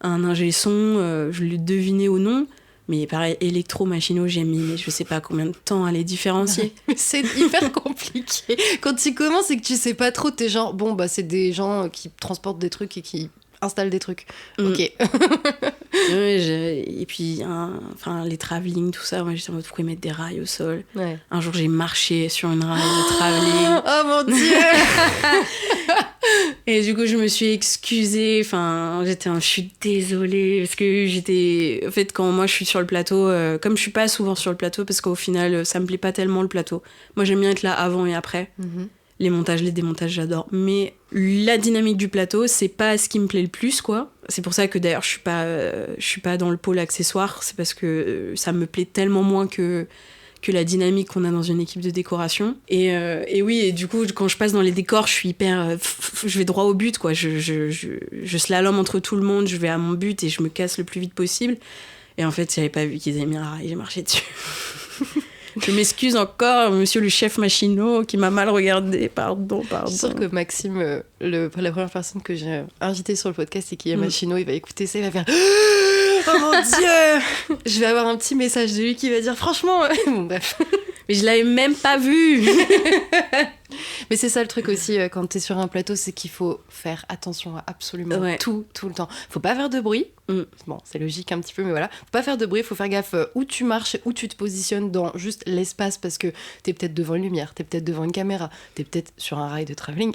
Speaker 2: un ingé son. Je le devinais au nom. Mais pareil, électro, machinot, j'ai mis, je sais pas combien de temps à les différencier.
Speaker 3: C'est hyper compliqué. Quand tu commences et que tu sais pas trop, t'es genre, bon, bah, c'est des gens qui transportent des trucs et qui installent des trucs. Ok.
Speaker 2: Et puis, les travelling, tout ça, moi, j'étais en mode, pourquoi mettre des rails au sol ?
Speaker 3: Ouais.
Speaker 2: Un jour, j'ai marché sur une rail de travelling.
Speaker 3: Oh mon Dieu.
Speaker 2: Et du coup, je me suis excusée. Je suis désolée. Parce que en fait, quand moi, je suis sur le plateau, comme je suis pas souvent sur le plateau, parce qu'au final, ça me plaît pas tellement le plateau. Moi, j'aime bien être là avant et après. Mm-hmm. Les montages, les démontages, j'adore. Mais la dynamique du plateau, c'est pas ce qui me plaît le plus, quoi. C'est pour ça que d'ailleurs, je suis pas dans le pôle accessoire. C'est parce que ça me plaît tellement moins que la dynamique qu'on a dans une équipe de décoration. Et oui, et du coup, quand je passe dans les décors, je suis hyper... je vais droit au but, quoi. Je slalom entre tout le monde, je vais à mon but et je me casse le plus vite possible. Et en fait, j'avais pas vu qu'ils avaient mis un rail, j'ai marché dessus. Je m'excuse encore, monsieur le chef machinot, qui m'a mal regardé. Pardon.
Speaker 3: Je suis sûre que Maxime, la première personne que j'ai invitée sur le podcast et qui est machinot, il va écouter ça, il va faire... Oh mon Dieu. Je vais avoir un petit message de lui qui va dire franchement... Bon, bref.
Speaker 2: Mais je l'avais même pas vu.
Speaker 3: Mais c'est ça le truc aussi quand t'es sur un plateau, c'est qu'il faut faire attention à absolument tout le temps. Faut pas faire de bruit. Bon, c'est logique un petit peu, mais voilà. Faut pas faire de bruit, faut faire gaffe où tu marches, où tu te positionnes dans juste l'espace, parce que t'es peut-être devant une lumière, t'es peut-être devant une caméra, t'es peut-être sur un rail de travelling.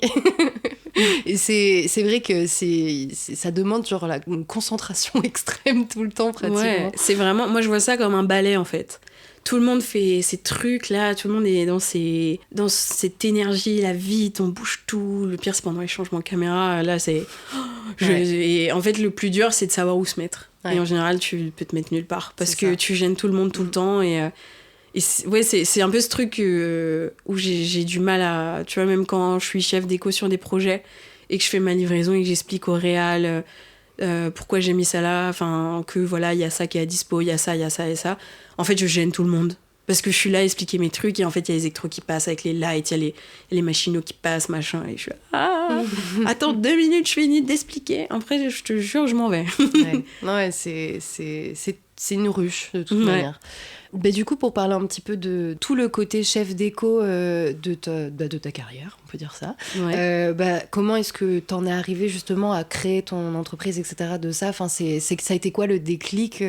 Speaker 3: Et c'est vrai que ça demande genre une concentration extrême tout le temps pratiquement.
Speaker 2: Ouais, c'est vraiment... Moi, je vois ça comme un ballet, en fait. Tout le monde fait ces trucs-là, tout le monde est dans cette énergie, la vite, on bouge tout. Le pire, c'est pendant les changements de caméra. Là, c'est... Et en fait, le plus dur, c'est de savoir où se mettre. Ouais. Et en général, tu peux te mettre nulle part. Parce que tu gênes tout le monde tout le temps. Et c'est un peu ce truc où j'ai du mal à... Tu vois, même quand je suis chef déco sur des projets et que je fais ma livraison et que j'explique au réal... pourquoi j'ai mis ça là, que voilà, il y a ça qui est à dispo, il y a ça et ça. En fait, je gêne tout le monde. Parce que je suis là à expliquer mes trucs et en fait, il y a les électros qui passent avec les lights, il y a les machinots qui passent, machin. Et je suis attends 2 minutes, je finis d'expliquer. Après, je te jure, je m'en vais.
Speaker 3: Ouais, c'est une ruche de toute manière. Bah, du coup, pour parler un petit peu de tout le côté chef déco de ta carrière, on peut dire ça, comment est-ce que t'en es arrivé justement à créer ton entreprise, etc. de ça, ça a été quoi le déclic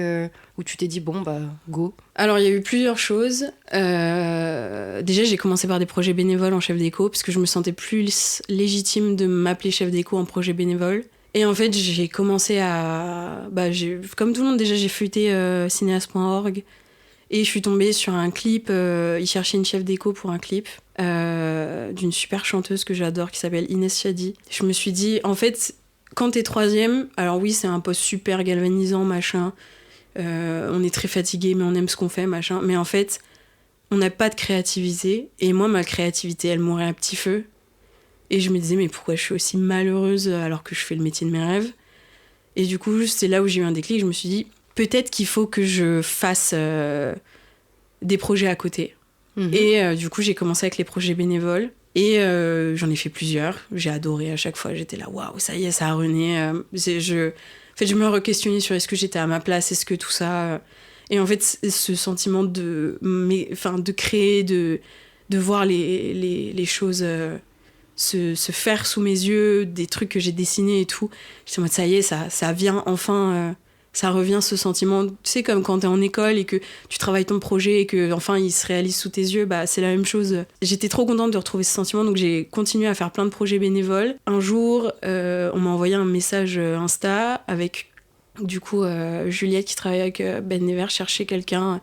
Speaker 3: où tu t'es dit, bon, bah, go?
Speaker 2: Alors, il y a eu plusieurs choses. Déjà, j'ai commencé par des projets bénévoles en chef déco, parce que je me sentais plus légitime de m'appeler chef déco en projet bénévole. Et en fait, j'ai commencé à... comme tout le monde, déjà, j'ai feuilleté cinéaste.org. Et je suis tombée sur un clip, ils cherchaient une chef déco pour un clip d'une super chanteuse que j'adore qui s'appelle Inès Chadi. Je me suis dit, en fait, quand t'es 3e, alors oui, c'est un poste super galvanisant, machin, on est très fatigué, mais on aime ce qu'on fait, machin, mais en fait, on n'a pas de créativité, et moi, ma créativité, elle mourait à petit feu. Et je me disais, mais pourquoi je suis aussi malheureuse alors que je fais le métier de mes rêves ? Et du coup, c'est là où j'ai eu un déclic, je me suis dit, peut-être qu'il faut que je fasse des projets à côté. Mmh. Et du coup, j'ai commencé avec les projets bénévoles. Et j'en ai fait plusieurs. J'ai adoré à chaque fois. J'étais là, waouh, ça y est, ça a rené. En fait, je me re-questionnais sur est-ce que j'étais à ma place, est-ce que tout ça... Et en fait, ce sentiment de créer, de voir les choses se faire sous mes yeux, des trucs que j'ai dessinés et tout. J'étais en mode, ça y est, ça vient enfin... ça revient ce sentiment, tu sais, comme quand t'es en école et que tu travailles ton projet et que enfin il se réalise sous tes yeux, bah c'est la même chose. J'étais trop contente de retrouver ce sentiment, donc j'ai continué à faire plein de projets bénévoles. Un jour, on m'a envoyé un message Insta avec, du coup, Juliette qui travaillait avec Ben Never cherchait quelqu'un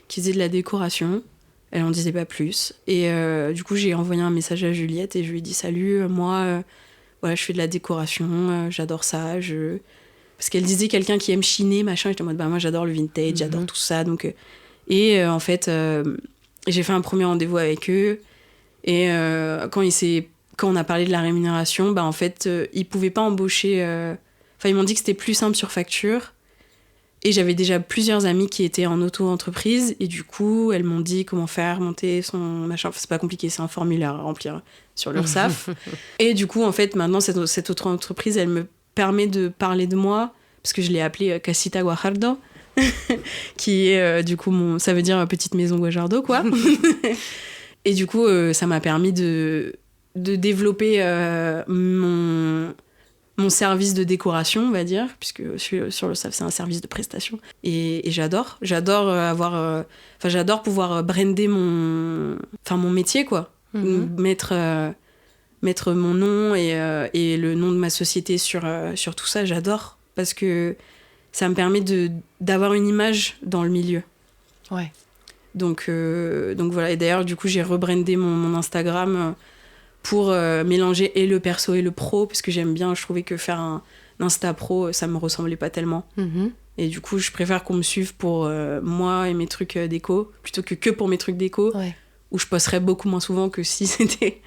Speaker 2: qui faisait de la décoration. Elle en disait pas plus. Et du coup, j'ai envoyé un message à Juliette et je lui ai dit « Salut, moi, voilà, je fais de la décoration, j'adore ça, Parce qu'elle disait quelqu'un qui aime chiner, machin. J'étais en mode, moi j'adore le vintage, j'adore tout ça. Donc, en fait, j'ai fait un premier rendez-vous avec eux. Et quand on a parlé de la rémunération, en fait, ils pouvaient pas embaucher... Enfin, ils m'ont dit que c'était plus simple sur facture. Et j'avais déjà plusieurs amis qui étaient en auto-entreprise. Et du coup, elles m'ont dit comment faire, monter son machin. Enfin, c'est pas compliqué, c'est un formulaire à remplir sur l'URSSAF. Et du coup, en fait, maintenant, cette auto-entreprise, elle me permet de parler de moi. Parce que je l'ai appelée Casita Guajardo. Qui est, du coup, ça veut dire petite maison Guajardo, quoi. Et du coup, ça m'a permis de développer mon service de décoration, on va dire, puisque sur le SAF, c'est un service de prestation. Et j'adore. J'adore pouvoir brander mon métier, quoi. Mettre mon nom et le nom de ma société sur tout ça, j'adore. Parce que ça me permet d'avoir une image dans le milieu.
Speaker 3: Ouais.
Speaker 2: Donc voilà. Et d'ailleurs, du coup, j'ai rebrandé mon Instagram pour mélanger et le perso et le pro, parce que j'aime bien, je trouvais que faire un Insta pro, ça me ressemblait pas tellement. Et du coup, je préfère qu'on me suive pour moi et mes trucs déco, plutôt que pour mes trucs déco, où je posterais beaucoup moins souvent que si c'était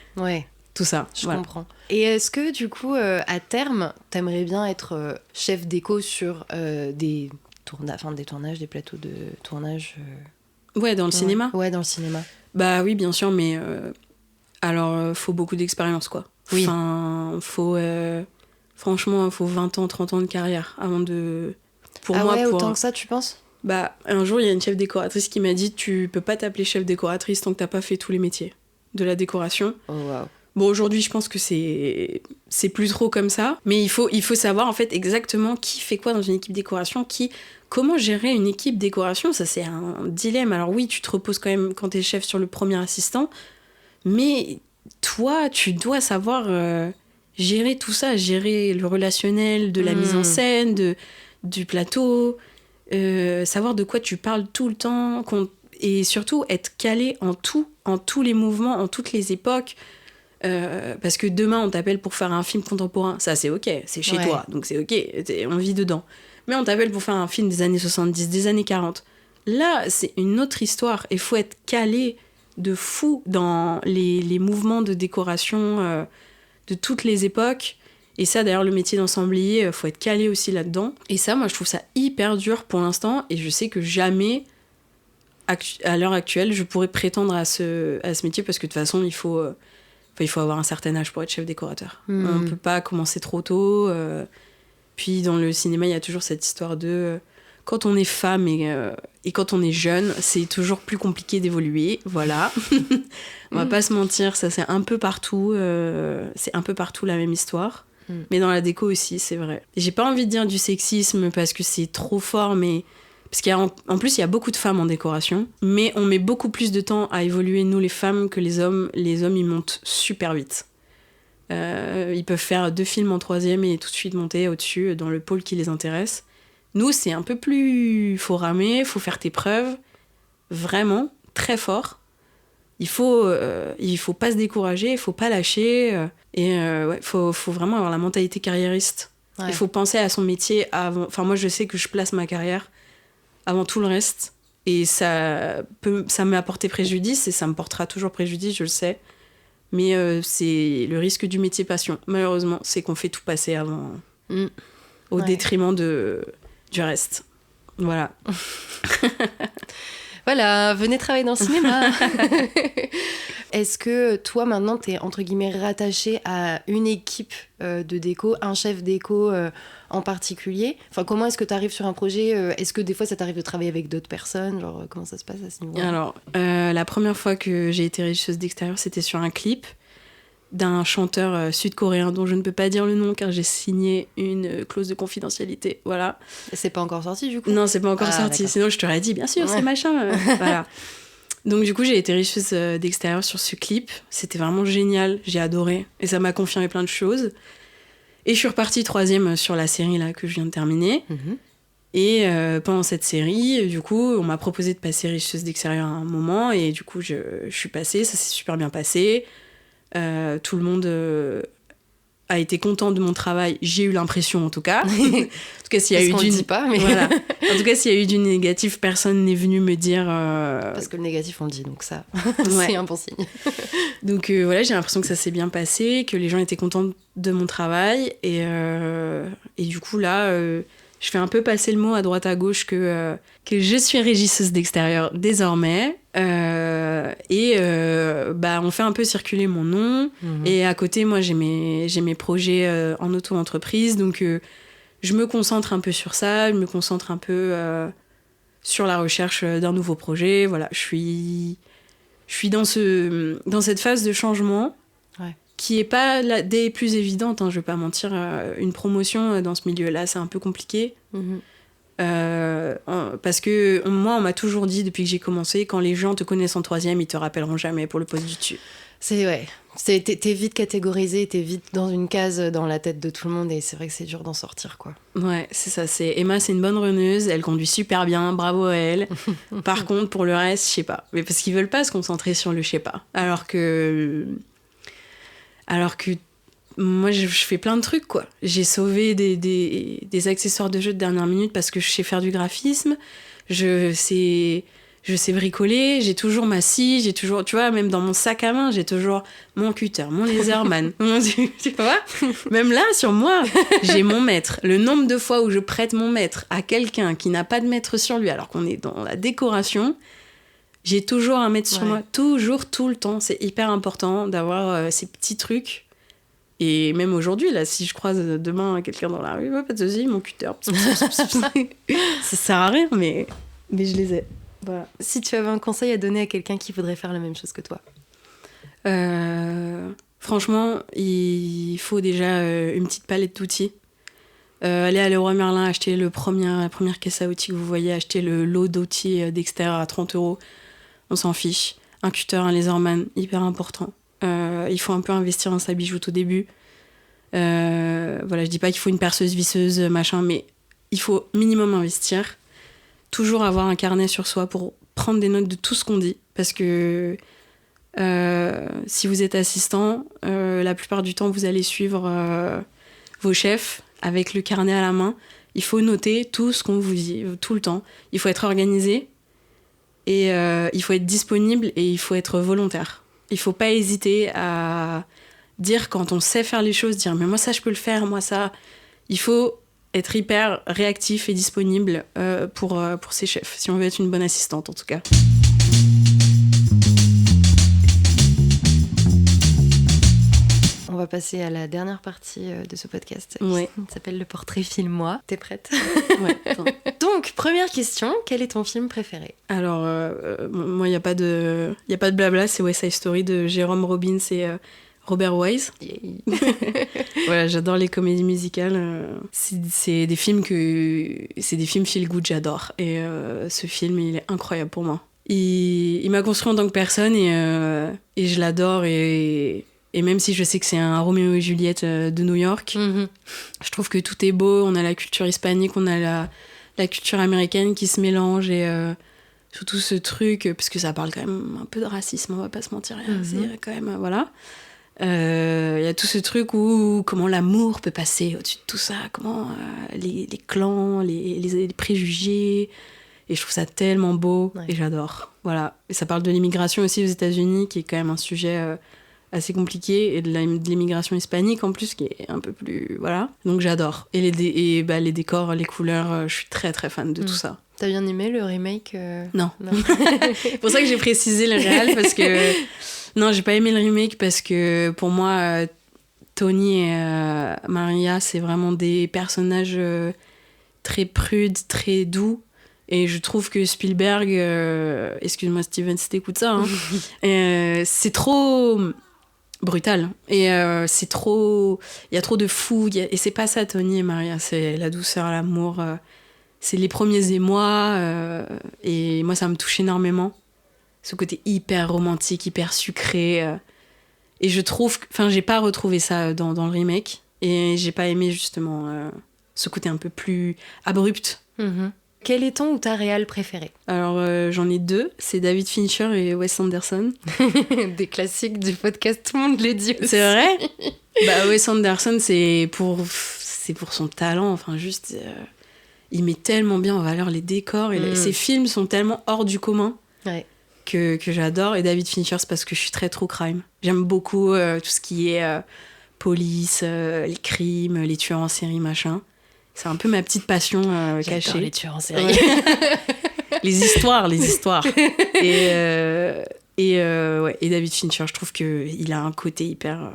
Speaker 2: tout ça.
Speaker 3: Je comprends. Et est-ce que, du coup, à terme, t'aimerais bien être chef déco sur des tournages, des plateaux de tournage
Speaker 2: Ouais, dans le cinéma.
Speaker 3: Ouais, dans le cinéma.
Speaker 2: Bah oui, bien sûr, mais... Alors, faut beaucoup d'expérience, quoi.
Speaker 3: Oui.
Speaker 2: Enfin, franchement, faut 20 ans, 30 ans de carrière avant de...
Speaker 3: Autant que ça, tu penses ?
Speaker 2: Bah, un jour, il y a une chef décoratrice qui m'a dit « Tu peux pas t'appeler chef décoratrice tant que t'as pas fait tous les métiers de la décoration. »
Speaker 3: Oh, wow.
Speaker 2: Bon, aujourd'hui, je pense que c'est plus trop comme ça. Mais il faut savoir, en fait, exactement qui fait quoi dans une équipe décoration, comment gérer une équipe décoration. Ça, c'est un dilemme. Alors oui, tu te reposes quand même quand t'es chef sur le premier assistant. Mais toi, tu dois savoir gérer tout ça, gérer le relationnel, de la mise en scène, du plateau, savoir de quoi tu parles tout le temps, et surtout être calé en tous les mouvements, en toutes les époques. Parce que demain, on t'appelle pour faire un film contemporain. Ça, c'est OK, c'est chez toi, donc c'est OK, on vit dedans. Mais on t'appelle pour faire un film des années 70, des années 40. Là, c'est une autre histoire. Il faut être calé de fou dans les mouvements de décoration de toutes les époques. Et ça, d'ailleurs, le métier d'ensemblier, faut être calé aussi là-dedans. Et ça, moi, je trouve ça hyper dur pour l'instant. Et je sais que jamais, à l'heure actuelle, je pourrais prétendre à ce métier, parce que de toute façon, il faut avoir un certain âge pour être chef décorateur. On ne peut pas commencer trop tôt. Puis dans le cinéma, il y a toujours cette histoire de... quand on est femme et quand on est jeune, c'est toujours plus compliqué d'évoluer. Voilà. On va pas se mentir, ça c'est un peu partout. C'est un peu partout la même histoire. Mais dans la déco aussi, c'est vrai. Et j'ai pas envie de dire du sexisme parce que c'est trop fort, mais... Parce qu'en plus, il y a beaucoup de femmes en décoration, mais on met beaucoup plus de temps à évoluer, nous les femmes, que les hommes. Les hommes, ils montent super vite. Ils peuvent faire 2 films en 3e et tout de suite monter au-dessus dans le pôle qui les intéresse. Nous, c'est un peu plus... Faut ramer, faut faire tes preuves. Vraiment, très fort. Il faut pas se décourager, il faut pas lâcher. Faut vraiment avoir la mentalité carriériste. Il faut penser à son métier avant... Enfin, moi, je sais que je place ma carrière avant tout le reste. Et ça m'a apporté préjudice et ça me portera toujours préjudice, je le sais. Mais c'est le risque du métier passion. Malheureusement, c'est qu'on fait tout passer avant, au détriment du reste. Voilà.
Speaker 3: Voilà, venez travailler dans le cinéma. Est-ce que toi, maintenant, t'es entre guillemets rattaché à une équipe de déco, un chef déco en particulier ? Enfin, comment est-ce que tu arrives sur un projet ? Est-ce que des fois, ça t'arrive de travailler avec d'autres personnes ? Genre, comment ça se passe à ce niveau-là ?
Speaker 2: Alors, la première fois que j'ai été régisseuse d'extérieur, c'était sur un clip d'un chanteur sud-coréen dont je ne peux pas dire le nom car j'ai signé une clause de confidentialité. Voilà.
Speaker 3: C'est pas encore sorti, du coup ?
Speaker 2: Non, c'est pas encore sorti. D'accord. Sinon, je t'aurais dit, bien sûr, c'est machin. Voilà. Donc, du coup, j'ai été régisseuse d'extérieur sur ce clip. C'était vraiment génial. J'ai adoré. Et ça m'a confirmé plein de choses. Et je suis repartie 3e sur la série là, que je viens de terminer. Et pendant cette série, du coup, on m'a proposé de passer régisseuse d'extérieur à un moment. Et du coup, je suis passée. Ça s'est super bien passé. Tout le monde a été content de mon travail, j'ai eu l'impression en tout cas. En tout cas, s'il y a eu
Speaker 3: du dit pas, mais
Speaker 2: voilà. En tout cas, s'il y a eu du négatif, personne n'est venu me dire.
Speaker 3: Parce que le négatif on le dit, donc ça, c'est un bon signe.
Speaker 2: Donc voilà, j'ai l'impression que ça s'est bien passé, que les gens étaient contents de mon travail, et du coup là, je fais un peu passer le mot à droite à gauche que je suis régisseuse d'extérieur désormais. On fait un peu circuler mon nom. Et à côté, moi, j'ai mes projets en auto-entreprise. Donc, je me concentre un peu sur ça. Je me concentre un peu sur la recherche d'un nouveau projet. Voilà, je suis dans cette phase de changement qui n'est pas des plus évidentes. Hein, je ne vais pas mentir. Une promotion dans ce milieu-là, c'est un peu compliqué. Parce que moi, on m'a toujours dit depuis que j'ai commencé, quand les gens te connaissent en 3e, ils te rappelleront jamais pour le poste du dessus.
Speaker 3: T'es vite catégorisé, t'es vite dans une case dans la tête de tout le monde, et c'est vrai que c'est dur d'en sortir, quoi.
Speaker 2: Ouais, c'est ça. Emma, c'est une bonne runneuse, elle conduit super bien, bravo à elle. Par contre, pour le reste, je sais pas. Mais parce qu'ils veulent pas se concentrer sur le je sais pas. Alors que moi, je fais plein de trucs, quoi. J'ai sauvé des accessoires de jeux de dernière minute parce que je sais faire du graphisme. Je sais bricoler. J'ai toujours ma scie. J'ai toujours, tu vois, même dans mon sac à main, j'ai toujours mon cutter, mon laserman. Tu vois ? Même là, sur moi, j'ai mon mètre. Le nombre de fois où je prête mon mètre à quelqu'un qui n'a pas de mètre sur lui, alors qu'on est dans la décoration, j'ai toujours un mètre sur moi. Toujours, tout le temps. C'est hyper important d'avoir ces petits trucs. Et même aujourd'hui, là, si je croise demain quelqu'un dans la rue, pas de soucis, mon cutter. Ça sert à rien, mais je les ai. Voilà.
Speaker 3: Si tu avais un conseil à donner à quelqu'un qui voudrait faire la même chose que toi,
Speaker 2: franchement, il faut déjà une petite palette d'outils. Aller à Leroy Merlin, acheter la première caisse à outils que vous voyez, acheter le lot d'outils d'extérieur à 30 €. On s'en fiche. Un cutter, un laserman, hyper important. Il faut un peu investir dans sa bijoute au début. Je dis pas qu'il faut une perceuse, visseuse, machin, mais il faut minimum investir. Toujours avoir un carnet sur soi pour prendre des notes de tout ce qu'on dit. Parce que si vous êtes assistant, la plupart du temps, vous allez suivre vos chefs avec le carnet à la main. Il faut noter tout ce qu'on vous dit, tout le temps. Il faut être organisé et il faut être disponible et il faut être volontaire. Il faut pas hésiter à dire quand on sait faire les choses, dire mais moi ça je peux le faire, moi ça. Il faut être hyper réactif et disponible pour ses chefs, si on veut être une bonne assistante en tout cas.
Speaker 3: On va passer à la dernière partie de ce podcast qui s'appelle le portrait film-moi. T'es prête ?
Speaker 2: Ouais.
Speaker 3: Donc, première question, quel est ton film préféré ?
Speaker 2: Alors, moi, il n'y a pas de blabla, c'est West Side Story de Jérôme Robbins et Robert Wise. Voilà, j'adore les comédies musicales. C'est des films feel good, j'adore. Et ce film, il est incroyable pour moi. Il m'a construit en tant que personne et je l'adore et même si je sais que c'est un Roméo et Juliette de New York, je trouve que tout est beau. On a la culture hispanique, on a la culture américaine qui se mélange et surtout ce truc, parce que ça parle quand même un peu de racisme, on va pas se mentir. C'est quand même, voilà. Il y a tout ce truc où comment l'amour peut passer au-dessus de tout ça, comment les clans, les préjugés. Et je trouve ça tellement beau et j'adore. Voilà. Et ça parle de l'immigration aussi aux États-Unis, qui est quand même un sujet assez compliqué, et de l'immigration hispanique en plus, qui est un peu plus... Voilà. Donc j'adore. Et les décors, les couleurs, je suis très très fan de tout ça.
Speaker 3: T'as bien aimé le remake
Speaker 2: Non. C'est pour ça que j'ai précisé le réel, parce que... Non, j'ai pas aimé le remake, parce que pour moi, Tony et Maria, c'est vraiment des personnages très prudes, très doux. Et je trouve que Spielberg... excuse-moi Steven si t'écoutes ça, hein, c'est trop... brutal et c'est trop, il y a trop de fou, et c'est pas ça Tony et Maria, c'est la douceur, l'amour, c'est les premiers émois, et moi ça me touche énormément, ce côté hyper romantique, hyper sucré, et je trouve, enfin j'ai pas retrouvé ça dans le remake, et j'ai pas aimé justement ce côté un peu plus abrupt.
Speaker 3: Quel est ton ou ta réal préférée?
Speaker 2: Alors, j'en ai 2. C'est David Fincher et Wes Anderson.
Speaker 3: Des classiques du podcast, tout le monde les dit aussi.
Speaker 2: C'est vrai? Bah, Wes Anderson, c'est pour son talent. Enfin, juste... il met tellement bien en valeur les décors. Et ses films sont tellement hors du commun que j'adore. Et David Fincher, c'est parce que je suis très true crime. J'aime beaucoup tout ce qui est police, les crimes, les tueurs en série, machin. C'est un peu ma petite passion cachée.
Speaker 3: J'adore les tueurs en série.
Speaker 2: Ouais. les histoires. Et David Fincher, je trouve qu'il a un côté hyper...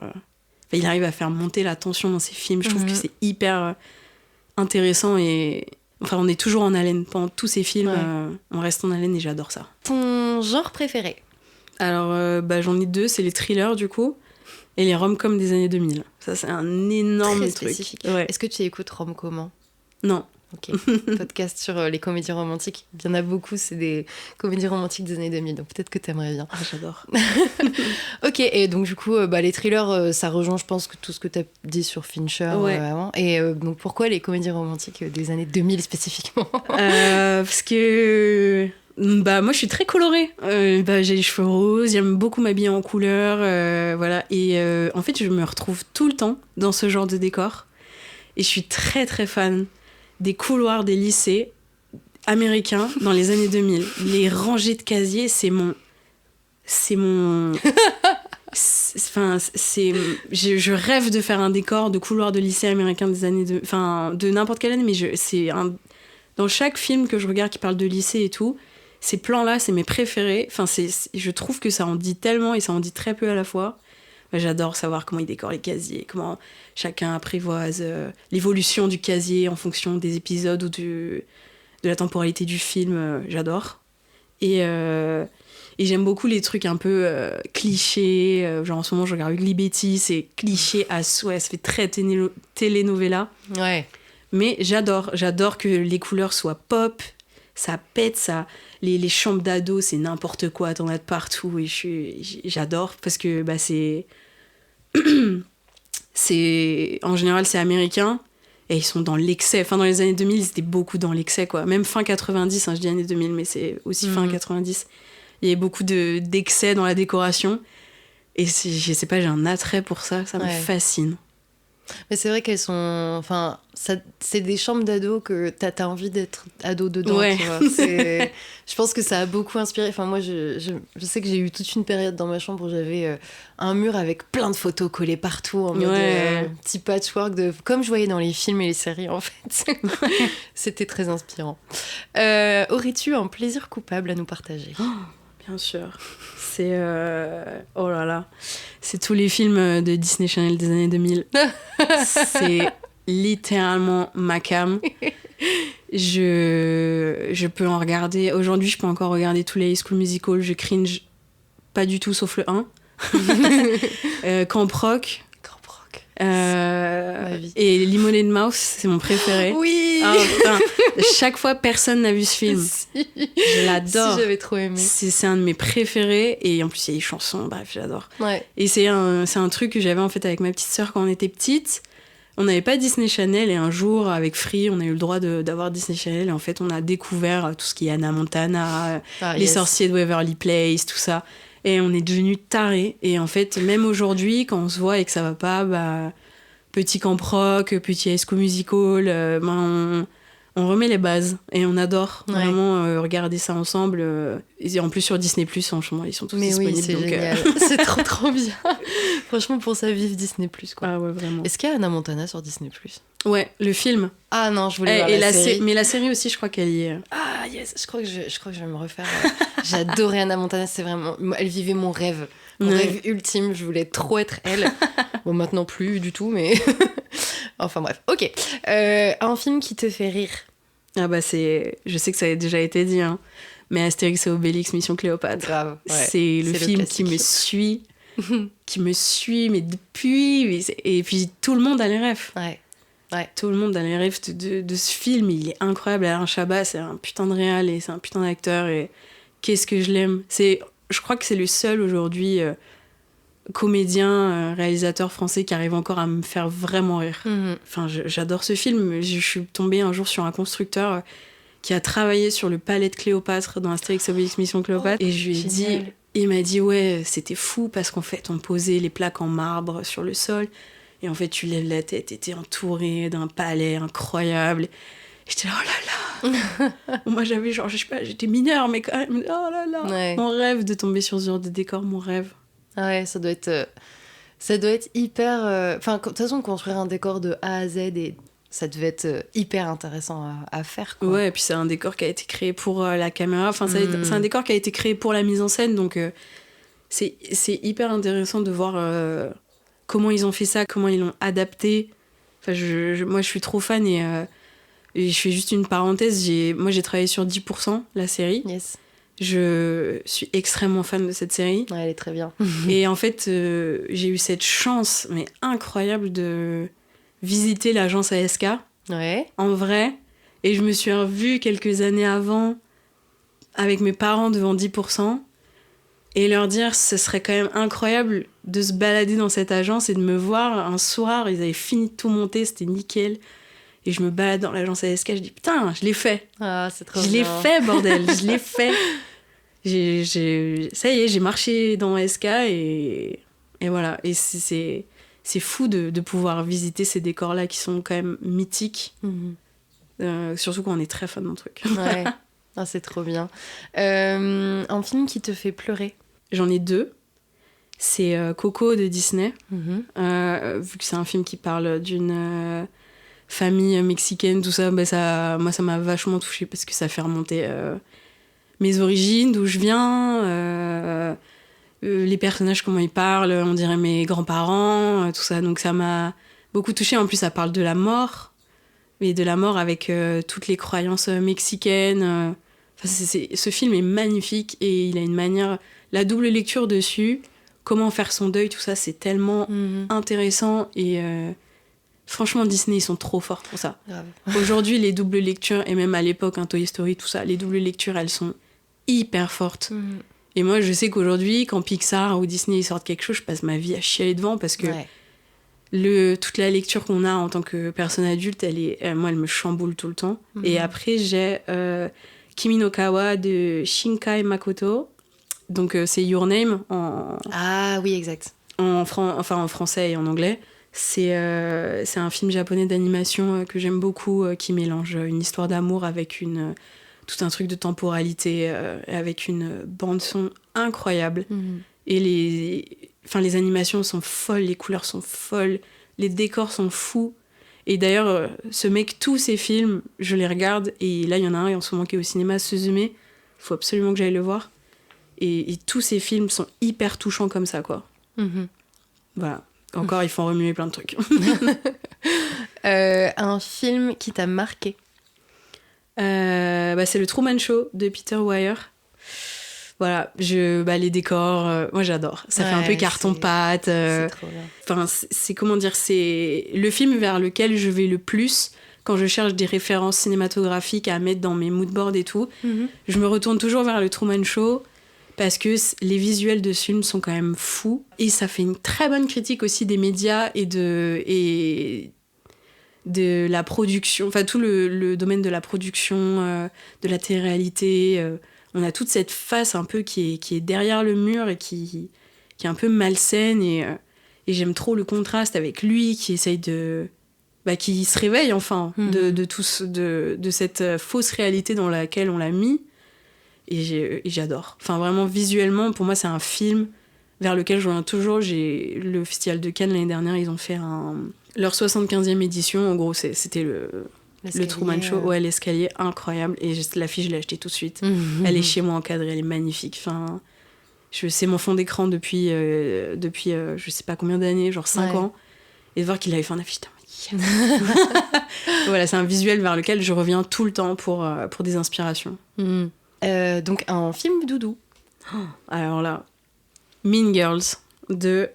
Speaker 2: il arrive à faire monter la tension dans ses films. Je trouve que c'est hyper intéressant et... Enfin, on est toujours en haleine. Pendant tous ces films, on reste en haleine et j'adore ça.
Speaker 3: Ton genre préféré?
Speaker 2: Alors, j'en ai 2. C'est les thrillers, du coup, et les rom-coms des années 2000. Ça, c'est un énorme
Speaker 3: Très
Speaker 2: truc.
Speaker 3: spécifique.
Speaker 2: Ouais.
Speaker 3: Est-ce que tu écoutes rom-comment?
Speaker 2: Non.
Speaker 3: Ok. Podcast sur les comédies romantiques. Il y en a beaucoup, c'est des comédies romantiques des années 2000, donc peut-être que t'aimerais bien.
Speaker 2: Ah, j'adore.
Speaker 3: Ok, et donc du coup, les thrillers, ça rejoint, je pense, tout ce que t'as dit sur Fincher avant. Et donc pourquoi les comédies romantiques des années 2000 spécifiquement?
Speaker 2: Parce que... moi je suis très colorée, j'ai les cheveux roses, j'aime beaucoup m'habiller en couleur, voilà, et en fait je me retrouve tout le temps dans ce genre de décor et je suis très très fan des couloirs des lycées américains dans les années 2000. Les rangées de casiers, c'est mon je rêve de faire un décor de couloir de lycée américain des années de n'importe quelle année, mais dans chaque film que je regarde qui parle de lycée et tout, ces plans-là, c'est mes préférés. Enfin, je trouve que ça en dit tellement et ça en dit très peu à la fois. J'adore savoir comment ils décorent les casiers, comment chacun apprivoise l'évolution du casier en fonction des épisodes ou de la temporalité du film. J'adore. Et j'aime beaucoup les trucs un peu clichés. Genre en ce moment, je regarde Ugly Betty, c'est cliché à souhait, ça fait très telenovela.
Speaker 3: Ouais. Mais
Speaker 2: j'adore que les couleurs soient pop. Ça pète, ça. Les chambres d'ados, c'est n'importe quoi, t'en as de partout. Et j'adore parce que en général, c'est américain et ils sont dans l'excès. Enfin, dans les années 2000, ils étaient beaucoup dans l'excès, quoi. Même fin 90, je dis années 2000, mais c'est aussi fin 90. Il y avait beaucoup d'excès dans la décoration. Et je sais pas, j'ai un attrait pour ça me fascine.
Speaker 3: Mais c'est vrai qu'elles sont... Enfin, c'est des chambres d'ados que t'as envie d'être ado dedans, tu vois. Je pense que ça a beaucoup inspiré. Enfin, moi, je sais que j'ai eu toute une période dans ma chambre où j'avais un mur avec plein de photos collées partout, en mode petit patchwork, comme je voyais dans les films et les séries, en fait. C'était très inspirant. Aurais-tu un plaisir coupable à nous partager?
Speaker 2: Bien sûr. C'est... oh là là. C'est tous les films de Disney Channel des années 2000. C'est littéralement ma cam. Je peux en regarder... Aujourd'hui, je peux encore regarder tous les High School Musical. Je cringe pas du tout, sauf le 1. Camp Rock. Et Lemonade Mouth, c'est mon préféré.
Speaker 3: Oui.
Speaker 2: Chaque fois, personne n'a vu ce film.
Speaker 3: Si.
Speaker 2: Je l'adore.
Speaker 3: Si, j'avais trop aimé.
Speaker 2: C'est un de mes préférés et en plus il y a des chansons, bref, j'adore.
Speaker 3: Ouais.
Speaker 2: Et c'est un truc que j'avais en fait avec ma petite sœur quand on était petite. On n'avait pas Disney Channel et un jour avec Free, on a eu le droit d'avoir Disney Channel et en fait on a découvert tout ce qui est Hannah Montana, les sorciers de Waverly Place, tout ça. Et on est devenus tarés. Et en fait, même aujourd'hui, quand on se voit et que ça va pas, petit Camp Rock, petit High School Musical, on remet les bases. Et on adore vraiment regarder ça ensemble. Et en plus, sur Disney+, franchement, ils sont tous disponibles.
Speaker 3: Mais oui, c'est
Speaker 2: donc,
Speaker 3: génial. C'est trop bien. Franchement, pour ça, vive Disney+, quoi.
Speaker 2: Ah ouais, vraiment.
Speaker 3: Est-ce qu'il y a Hannah Montana sur Disney+?
Speaker 2: Ouais, le film.
Speaker 3: Ah non, je voulais voir la série.
Speaker 2: Mais la série aussi, je crois qu'elle y est.
Speaker 3: Ah yes, je crois que je vais me refaire. J'adorais Hannah Montana, c'est vraiment... Elle vivait mon rêve. Mon rêve ultime, je voulais trop être elle. Bon, maintenant plus du tout, mais... Enfin bref, ok. Un film qui te fait rire?
Speaker 2: Ah bah je sais que ça a déjà été dit, hein, mais Astérix et Obélix, Mission Cléopâtre.
Speaker 3: Grave, ouais.
Speaker 2: C'est le film qui me suit, mais depuis... Et puis tout le monde a les rêves.
Speaker 3: Ouais.
Speaker 2: Tout le monde a les rêves de ce film. Il est incroyable. Alain Chabat, c'est un putain de réal et c'est un putain d'acteur. Et qu'est-ce que je l'aime. Je crois que c'est le seul aujourd'hui comédien, réalisateur français qui arrive encore à me faire vraiment rire. Enfin, j'adore ce film. Je suis tombée un jour sur un constructeur qui a travaillé sur le palais de Cléopâtre dans Astérix Obélix Mission Cléopâtre. Et je lui ai
Speaker 3: génial.
Speaker 2: dit, il m'a dit, ouais, c'était fou parce qu'en fait, on posait les plaques en marbre sur le sol. Et en fait, tu lèves la tête et t'es entouré d'un palais incroyable. J'étais là, oh là là. Moi, j'avais genre, je sais pas, j'étais mineure, mais quand même, oh là là.
Speaker 3: Ouais.
Speaker 2: Mon rêve de tomber sur ce genre de décor, mon rêve.
Speaker 3: Ah ouais, ça doit être hyper... Enfin, de toute façon, construire un décor de A à Z, ça devait être hyper intéressant à faire, quoi.
Speaker 2: Ouais, et puis c'est un décor qui a été créé pour la caméra. Enfin, c'est un décor qui a été créé pour la mise en scène, donc c'est hyper intéressant de voir comment ils ont fait ça, comment ils l'ont adapté. Enfin, moi, je suis trop fan et je fais juste une parenthèse. Moi, j'ai travaillé sur 10%, la série.
Speaker 3: Yes.
Speaker 2: Je suis extrêmement fan de cette série.
Speaker 3: Ouais, elle est très bien.
Speaker 2: Et en fait, j'ai eu cette chance, mais incroyable, de visiter l'agence ASK
Speaker 3: Ouais.
Speaker 2: en vrai. Et je me suis revue quelques années avant avec mes parents devant 10%. Et leur dire, ce serait quand même incroyable de se balader dans cette agence et de me voir un soir, ils avaient fini de tout monter, c'était nickel. Et je me balade dans l'agence ASK, je dis putain, je l'ai fait.
Speaker 3: Ah, c'est trop
Speaker 2: Je
Speaker 3: bien.
Speaker 2: l'ai fait, bordel, je l'ai fait. Ça y est, j'ai marché dans ASK et voilà. Et c'est fou de pouvoir visiter ces décors-là qui sont quand même mythiques. Surtout quand on est très fan d'un truc.
Speaker 3: Ouais. Ah, c'est trop bien. Un film qui te fait pleurer?
Speaker 2: J'en ai 2. C'est Coco de Disney. Vu que c'est un film qui parle d'une famille mexicaine, tout ça, moi ça m'a vachement touchée parce que ça fait remonter mes origines, d'où je viens, les personnages, comment ils parlent, on dirait mes grands-parents, tout ça. Donc ça m'a beaucoup touchée. En plus, ça parle de la mort, mais de la mort avec toutes les croyances mexicaines. Ce film est magnifique et il a une manière... La double lecture dessus, comment faire son deuil, tout ça, c'est tellement intéressant. Et franchement, Disney, ils sont trop forts pour ça.
Speaker 3: Grave.
Speaker 2: Aujourd'hui, les doubles lectures, et même à l'époque, Toy Story, tout ça, les doubles lectures, elles sont hyper fortes. Et moi, je sais qu'aujourd'hui, quand Pixar ou Disney ils sortent quelque chose, je passe ma vie à chialer devant parce que toute la lecture qu'on a en tant que personne adulte, moi, elle me chamboule tout le temps. Et après, j'ai Kimi no Kawa de Shinkai Makoto. Donc, c'est Your Name
Speaker 3: Ah oui, exact.
Speaker 2: en français et en anglais. C'est un film japonais d'animation que j'aime beaucoup, qui mélange une histoire d'amour avec tout un truc de temporalité, avec une bande-son incroyable. Et les animations sont folles, les couleurs sont folles, les décors sont fous. Et d'ailleurs, ce mec, tous ses films, je les regarde. Et là, il y en a un en ce moment qui est au cinéma, Suzume. Il faut absolument que j'aille le voir. Et tous ces films sont hyper touchants comme ça, quoi. Voilà. Encore, ils font remuer plein de trucs.
Speaker 3: Un film qui t'a marqué?
Speaker 2: C'est le Truman Show de Peter Weir. Voilà, les décors, moi j'adore. Ça fait un peu carton-pâte.
Speaker 3: C'est trop bien.
Speaker 2: Enfin, c'est comment dire, c'est le film vers lequel je vais le plus quand je cherche des références cinématographiques à mettre dans mes moodboards et tout. Je me retourne toujours vers le Truman Show. Parce que les visuels de ce film sont quand même fous. Et ça fait une très bonne critique aussi des médias et de la production. Enfin, tout le domaine de la production, de la télé-réalité. On a toute cette face un peu qui est derrière le mur et qui est un peu malsaine. Et j'aime trop le contraste avec lui qui essaye qui se réveille enfin de cette fausse réalité dans laquelle on l'a mis. Et j'adore. Enfin, vraiment, visuellement, pour moi, c'est un film vers lequel je reviens toujours. Le Festival de Cannes, l'année dernière, ils ont fait leur 75e édition. En gros, c'était le Truman Show. Ouais, l'escalier, incroyable. Et l'affiche, je l'ai achetée tout de suite. Elle est chez moi encadrée, elle est magnifique. Enfin, c'est mon fond d'écran depuis je sais pas combien d'années, genre 5 ans. Et de voir qu'il avait fait un affiche, voilà, c'est un visuel vers lequel je reviens tout le temps pour des inspirations.
Speaker 3: Donc un film doudou.
Speaker 2: Alors là, Mean Girls de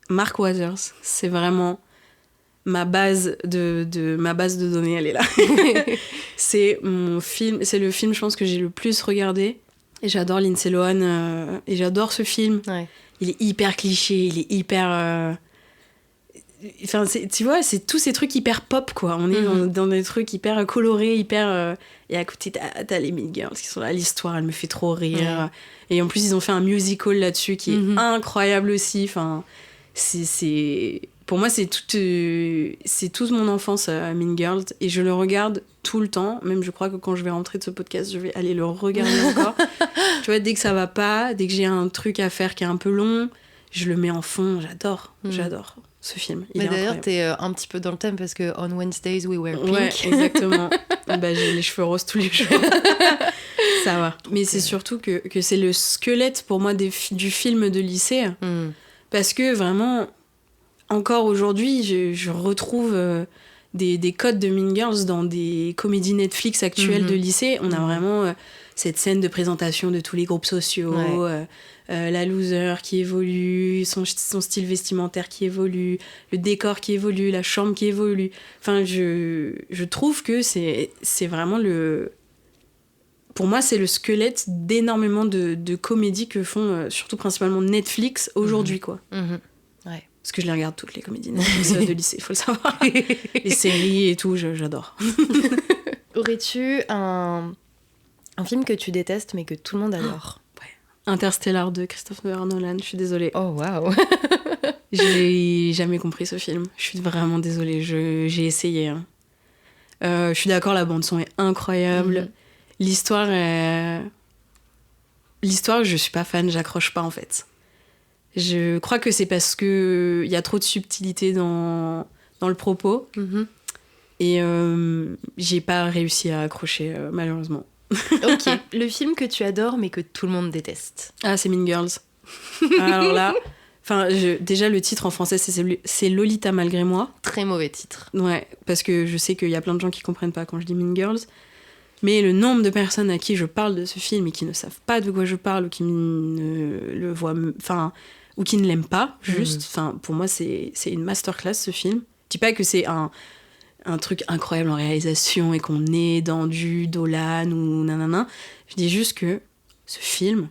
Speaker 2: Mark Waters, c'est vraiment ma base de données, elle est là. C'est mon film, c'est le film je pense que j'ai le plus regardé et j'adore Lindsay Lohan et j'adore ce film. Il est hyper cliché, il est hyper Enfin, tu vois, c'est tous ces trucs hyper pop, quoi. On est dans des trucs hyper colorés, hyper... Et à côté, t'as les Mean Girls qui sont là. L'histoire, elle me fait trop rire. Et en plus, ils ont fait un musical là-dessus qui est incroyable aussi. Enfin, pour moi, c'est toute mon enfance, Mean Girls. Et je le regarde tout le temps. Même, je crois que quand je vais rentrer de ce podcast, je vais aller le regarder encore. Tu vois, dès que ça va pas, dès que j'ai un truc à faire qui est un peu long, je le mets en fond. J'adore ce film.
Speaker 3: Mais d'ailleurs, t'es un petit peu dans le thème parce que On Wednesdays We Wear Pink.
Speaker 2: Ouais, exactement. J'ai les cheveux roses tous les jours. Ça va. Mais c'est surtout que c'est le squelette pour moi du film de lycée. Parce que vraiment, encore aujourd'hui, je retrouve des codes de Mean Girls dans des comédies Netflix actuelles de lycée. On a vraiment cette scène de présentation de tous les groupes sociaux. La loser qui évolue, son style vestimentaire qui évolue, le décor qui évolue, la chambre qui évolue. Enfin, je trouve que c'est vraiment pour moi, c'est le squelette d'énormément de comédies que font, surtout principalement Netflix aujourd'hui, quoi.
Speaker 3: Ouais.
Speaker 2: Parce que je les regarde toutes les comédies Netflix de lycée, il faut le savoir. Les séries et tout, j'adore.
Speaker 3: Aurais-tu un film que tu détestes mais que tout le monde adore?
Speaker 2: Interstellar de Christopher Nolan, je suis désolée.
Speaker 3: Oh waouh.
Speaker 2: J'ai jamais compris ce film. Je suis vraiment désolée, j'ai essayé. Hein. Je suis d'accord, la bande-son est incroyable. L'histoire, je suis pas fan, j'accroche pas en fait. Je crois que c'est parce que y a trop de subtilité dans le propos. Et j'ai pas réussi à accrocher, malheureusement.
Speaker 3: Ok, le film que tu adores mais que tout le monde déteste.
Speaker 2: Ah, c'est Mean Girls. Alors là, déjà le titre en français c'est Lolita malgré moi.
Speaker 3: Très mauvais titre.
Speaker 2: Ouais, parce que je sais qu'il y a plein de gens qui comprennent pas quand je dis Mean Girls. Mais le nombre de personnes à qui je parle de ce film et qui ne savent pas de quoi je parle ou qui ne le voient, ou qui ne l'aiment pas, juste. Pour moi, c'est une masterclass ce film. Je dis pas que c'est un truc incroyable en réalisation et qu'on est dans du Dolan ou nanana. Je dis juste que ce film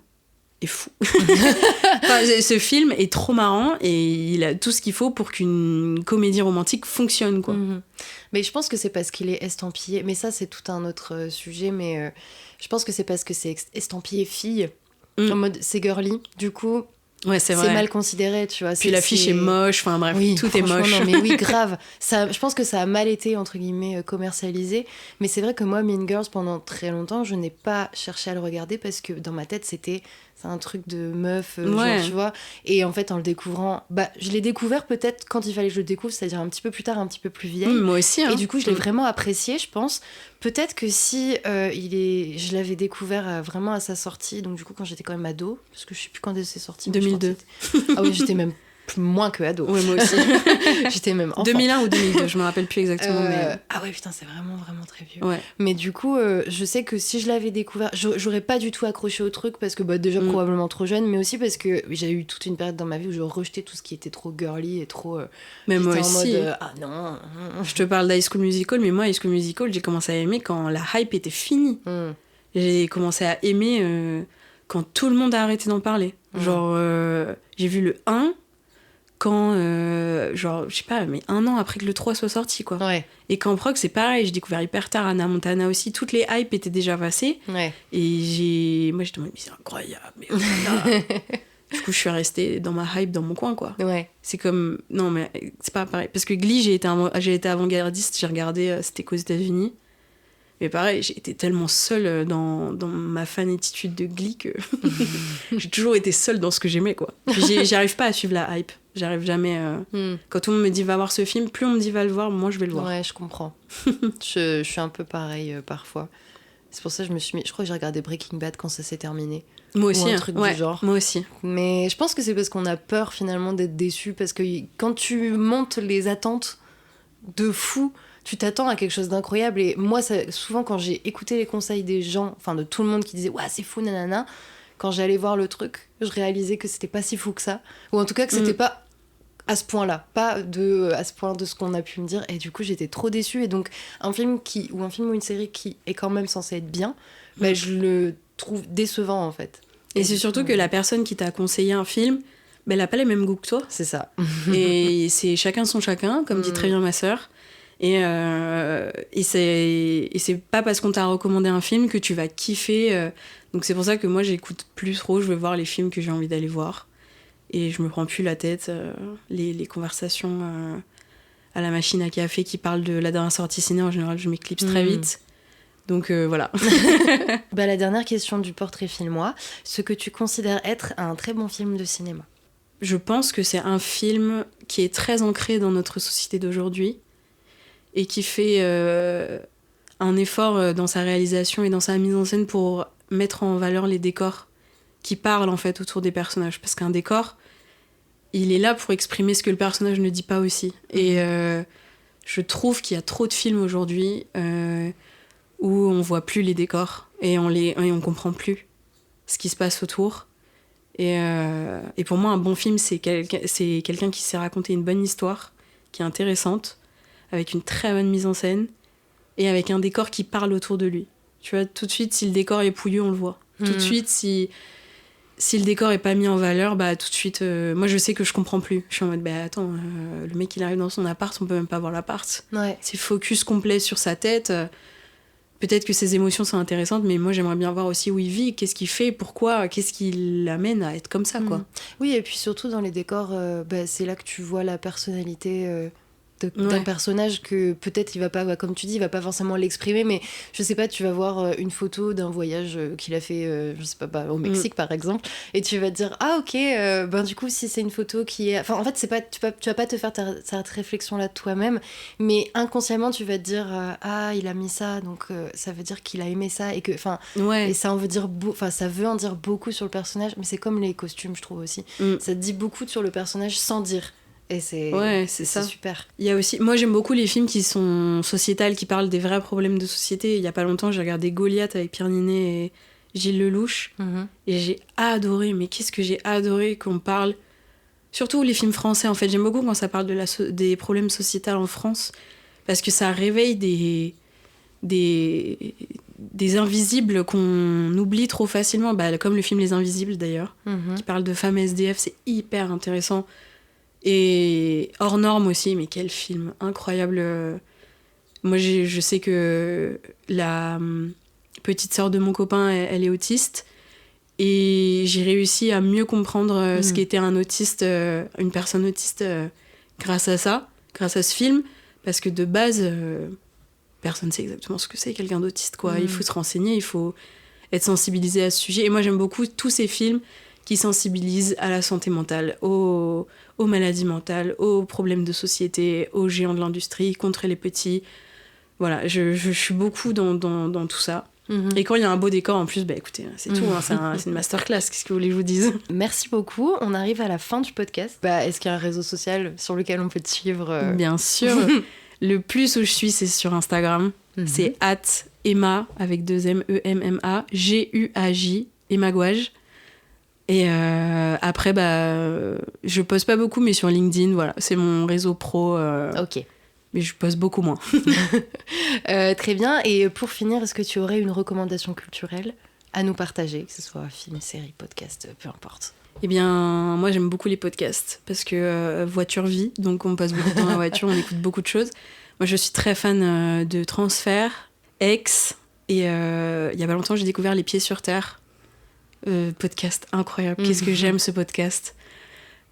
Speaker 2: est fou. Ce film est trop marrant et il a tout ce qu'il faut pour qu'une comédie romantique fonctionne, quoi.
Speaker 3: Mais je pense que c'est parce qu'il est estampillé, mais ça c'est tout un autre sujet, mais je pense que c'est parce que c'est estampillé fille, en mode c'est girly, du coup...
Speaker 2: Ouais, c'est vrai.
Speaker 3: C'est mal considéré, tu vois.
Speaker 2: Puis l'affiche est moche, enfin bref, tout est moche.
Speaker 3: Non, mais oui, grave. Je pense que ça a mal été, entre guillemets, commercialisé. Mais c'est vrai que moi, Mean Girls, pendant très longtemps, je n'ai pas cherché à le regarder parce que dans ma tête, c'est un truc de meuf, genre, tu vois. Et en fait, en le découvrant, je l'ai découvert peut-être quand il fallait que je le découvre, c'est-à-dire un petit peu plus tard, un petit peu plus vieille.
Speaker 2: Moi aussi. Hein.
Speaker 3: Et du coup, je l'ai vraiment apprécié, je pense. Peut-être que si je l'avais découvert vraiment à sa sortie, donc du coup, quand j'étais quand même ado, parce que je sais plus quand c'est sorti.
Speaker 2: 2002.
Speaker 3: Ah oui, j'étais même moins que ado.
Speaker 2: Ouais, moi aussi.
Speaker 3: J'étais même enfant.
Speaker 2: 2001 ou 2002, je me rappelle plus exactement. Mais...
Speaker 3: Ah ouais, putain, c'est vraiment, vraiment très vieux.
Speaker 2: Ouais.
Speaker 3: Mais du coup, je sais que si je l'avais découvert, j'aurais pas du tout accroché au truc parce que déjà probablement trop jeune, mais aussi parce que j'ai eu toute une période dans ma vie où je rejetais tout ce qui était trop girly et trop...
Speaker 2: mais moi aussi.
Speaker 3: En mode, ah non.
Speaker 2: Je te parle d'High School Musical, mais moi, High School Musical, j'ai commencé à aimer quand la hype était finie. J'ai commencé à aimer quand tout le monde a arrêté d'en parler. Genre, j'ai vu le 1 quand, genre, je sais pas, mais 1 an après que le 3 soit sorti, quoi.
Speaker 3: Ouais.
Speaker 2: Et quand Proc, c'est pareil, j'ai découvert hyper tard Hannah Montana aussi, toutes les hypes étaient déjà passées.
Speaker 3: Ouais.
Speaker 2: Et moi, j'étais en mode, mais c'est incroyable, mais voilà. Du coup, je suis restée dans ma hype, dans mon coin, quoi.
Speaker 3: Ouais.
Speaker 2: C'est comme... Non, mais c'est pas pareil. Parce que Glee, j'ai été avant-gardiste, j'ai regardé, c'était qu'aux États-Unis. Mais pareil, j'ai été tellement seule dans ma fanatitude de Glee que j'ai toujours été seule dans ce que j'aimais, quoi. J'arrive pas à suivre la hype. J'arrive jamais... Quand tout le monde me dit va voir ce film, plus on me dit va le voir, moi je vais le voir.
Speaker 3: Ouais, je comprends. je suis un peu pareil parfois. C'est pour ça que je crois que j'ai regardé Breaking Bad quand ça s'est terminé.
Speaker 2: Moi aussi,
Speaker 3: ou un truc du genre.
Speaker 2: Moi aussi.
Speaker 3: Mais je pense que c'est parce qu'on a peur finalement d'être déçu, parce que quand tu montes les attentes de fou, tu t'attends à quelque chose d'incroyable. Et moi, souvent quand j'ai écouté les conseils des gens, enfin de tout le monde qui disait ouais c'est fou nanana, quand j'allais voir le truc, je réalisais que c'était pas si fou que ça, ou en tout cas que c'était pas à ce point-là, pas à ce point de ce qu'on a pu me dire, et du coup j'étais trop déçue. Et donc un film ou une série qui est quand même censé être bien, je le trouve décevant en fait.
Speaker 2: Et c'est surtout que la personne qui t'a conseillé un film, elle a pas les mêmes goûts que toi.
Speaker 3: C'est ça.
Speaker 2: Et c'est chacun son chacun, comme dit très bien ma sœur. Et c'est pas parce qu'on t'a recommandé un film que tu vas kiffer. Donc c'est pour ça que moi, j'écoute plus trop. Je vais voir les films que j'ai envie d'aller voir. Et je me prends plus la tête. Les conversations à la machine à café qui parlent de la dernière sortie ciné, en général, je m'éclipse très vite. Donc voilà.
Speaker 3: La dernière question du portrait filmois. Ce que tu considères être un très bon film de cinéma?
Speaker 2: Je pense que c'est un film qui est très ancré dans notre société d'aujourd'hui et qui fait un effort dans sa réalisation et dans sa mise en scène pour mettre en valeur les décors qui parlent en fait autour des personnages. Parce qu'un décor, il est là pour exprimer ce que le personnage ne dit pas aussi. Et je trouve qu'il y a trop de films aujourd'hui où on voit plus les décors et on comprend plus ce qui se passe autour. Et pour moi, un bon film, c'est quelqu'un qui sait raconter une bonne histoire, qui est intéressante, avec une très bonne mise en scène et avec un décor qui parle autour de lui. Tu vois, tout de suite, si le décor est pouilleux, on le voit. Tout de suite, si le décor est pas mis en valeur, tout de suite, moi je sais que je comprends plus. Je suis en mode, attends, le mec il arrive dans son appart, on peut même pas voir l'appart.
Speaker 3: Ouais.
Speaker 2: C'est focus complet sur sa tête. Peut-être que ses émotions sont intéressantes, mais moi j'aimerais bien voir aussi où il vit, qu'est-ce qu'il fait, pourquoi, qu'est-ce qui l'amène à être comme ça, quoi.
Speaker 3: Oui, et puis surtout dans les décors, c'est là que tu vois la personnalité d'un personnage que peut-être il va pas, comme tu dis, il va pas forcément l'exprimer, mais je sais pas, tu vas voir une photo d'un voyage qu'il a fait, je sais pas, au Mexique par exemple, et tu vas te dire ah ok, du coup si c'est une photo qui est, enfin en fait c'est pas, tu vas pas te faire cette réflexion là toi-même, mais inconsciemment tu vas te dire ah il a mis ça, donc ça veut dire qu'il a aimé ça, et que enfin et ça en veut dire ça veut en dire beaucoup sur le personnage, mais c'est comme les costumes, je trouve aussi, ça te dit beaucoup sur le personnage sans dire. Et c'est ça. Super.
Speaker 2: Il y a aussi, moi j'aime beaucoup les films qui sont sociétals, qui parlent des vrais problèmes de société. Il y a pas longtemps, j'ai regardé Goliath avec Pierre Ninet et Gilles Lelouch. Et j'ai adoré, mais qu'est-ce que j'ai adoré qu'on parle. Surtout les films français, en fait. J'aime beaucoup quand ça parle des problèmes sociétals en France, parce que ça réveille des invisibles qu'on oublie trop facilement. Comme le film Les Invisibles d'ailleurs, qui parle de femmes SDF, c'est hyper intéressant. Et Hors Norme aussi, mais quel film incroyable. Moi, je sais que la petite sœur de mon copain, elle est autiste. Et j'ai réussi à mieux comprendre ce qu'était un autiste, une personne autiste, grâce à ce film. Parce que de base, personne ne sait exactement ce que c'est quelqu'un d'autiste, quoi. Il faut se renseigner, il faut être sensibilisé à ce sujet. Et moi, j'aime beaucoup tous ces films qui sensibilisent à la santé mentale, aux maladies mentales, aux problèmes de société, aux géants de l'industrie, contre les petits. Voilà, je suis beaucoup dans tout ça. Et quand il y a un beau décor en plus, écoutez, c'est tout, c'est une masterclass, qu'est-ce que vous voulez que je vous dise?
Speaker 3: Merci beaucoup, on arrive à la fin du podcast. Est-ce qu'il y a un réseau social sur lequel on peut te suivre
Speaker 2: Bien sûr, le plus où je suis, c'est sur Instagram, c'est @Emma, avec 2 M, E-M-M-A, G-U-A-J, Emma Gouage. Et après, je poste pas beaucoup, mais sur LinkedIn, voilà, c'est mon réseau pro.
Speaker 3: Ok.
Speaker 2: Mais je poste beaucoup moins.
Speaker 3: Très bien. Et pour finir, est-ce que tu aurais une recommandation culturelle à nous partager, que ce soit film, série, podcast, peu importe?
Speaker 2: Eh bien, moi, j'aime beaucoup les podcasts, parce que voiture vie, donc on passe beaucoup de temps dans la voiture, on écoute beaucoup de choses. Moi, je suis très fan de Transfert, X, et il y a pas longtemps, j'ai découvert Les Pieds sur Terre. Podcast incroyable, qu'est-ce que j'aime ce podcast.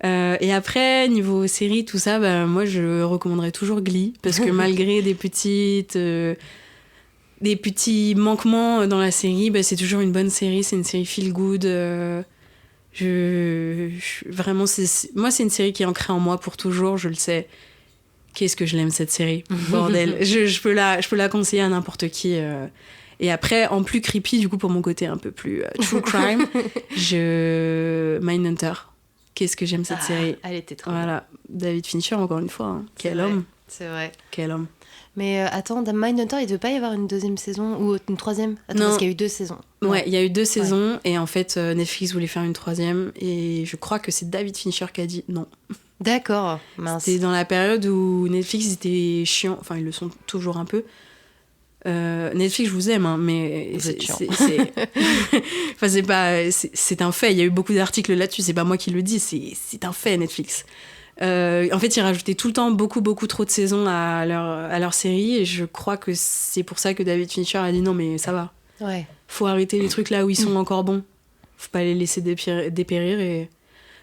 Speaker 2: Et après, niveau série, tout ça, moi je recommanderais toujours Glee, parce que malgré des petits manquements dans la série, c'est toujours une bonne série, c'est une série feel good. Vraiment, moi c'est une série qui est ancrée en moi pour toujours, je le sais. Qu'est-ce que je l'aime cette série, bordel. je peux la conseiller à n'importe qui. Et après, en plus creepy, du coup, pour mon côté un peu plus true crime, Mindhunter. Qu'est-ce que j'aime cette série.
Speaker 3: Elle était trop
Speaker 2: Voilà. David Fincher, encore une fois. Hein. Quel homme.
Speaker 3: C'est vrai.
Speaker 2: Quel homme.
Speaker 3: Mais attends, dans Mindhunter, il ne devait pas y avoir une deuxième saison ou une troisième? Attends, parce qu'il y a eu 2 saisons.
Speaker 2: Ouais, il y a eu 2 saisons. Et en fait, Netflix voulait faire une 3e. Et je crois que c'est David Fincher qui a dit non.
Speaker 3: D'accord. Mince.
Speaker 2: C'était dans la période où Netflix était chiant. Enfin, ils le sont toujours un peu. Netflix, je vous aime, hein, mais enfin, c'est un fait. Il y a eu beaucoup d'articles là-dessus. C'est pas moi qui le dis, c'est un fait, Netflix. En fait, ils rajoutaient tout le temps beaucoup trop de saisons à leur série, et je crois que c'est pour ça que David Fincher a dit non, mais ça va.
Speaker 3: Ouais.
Speaker 2: Faut arrêter les trucs là où ils sont encore bons. Faut pas les laisser dépérir, et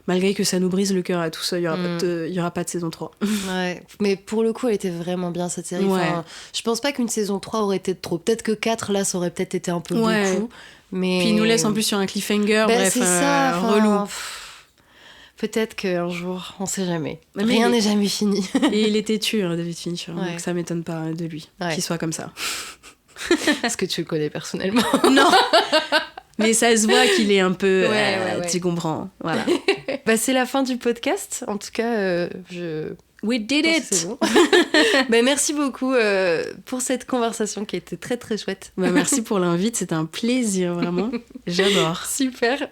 Speaker 2: malgré que ça nous brise le cœur à tout ça, il y aura pas de saison 3.
Speaker 3: Ouais, mais pour le coup, elle était vraiment bien, cette série.
Speaker 2: Ouais.
Speaker 3: Enfin, je pense pas qu'une saison 3 aurait été trop. Peut-être que 4, là, ça aurait peut-être été un peu beaucoup. Mais...
Speaker 2: Puis ils nous laissent en plus sur un cliffhanger, bref,
Speaker 3: c'est ça,
Speaker 2: relou.
Speaker 3: Peut-être qu'un jour, on sait jamais.
Speaker 2: Mais
Speaker 3: rien n'est jamais fini.
Speaker 2: Et il est têtu, David Fincher, donc ça m'étonne pas de lui, qu'il soit comme ça.
Speaker 3: Est-ce que tu le connais personnellement?
Speaker 2: Non. Mais ça se voit qu'il est un peu... Tu comprends, voilà.
Speaker 3: C'est la fin du podcast. En tout cas,
Speaker 2: We did it.
Speaker 3: C'est bon. Merci beaucoup pour cette conversation qui a été très très chouette.
Speaker 2: Merci pour l'invite, c'était un plaisir, vraiment. J'adore.
Speaker 3: Super.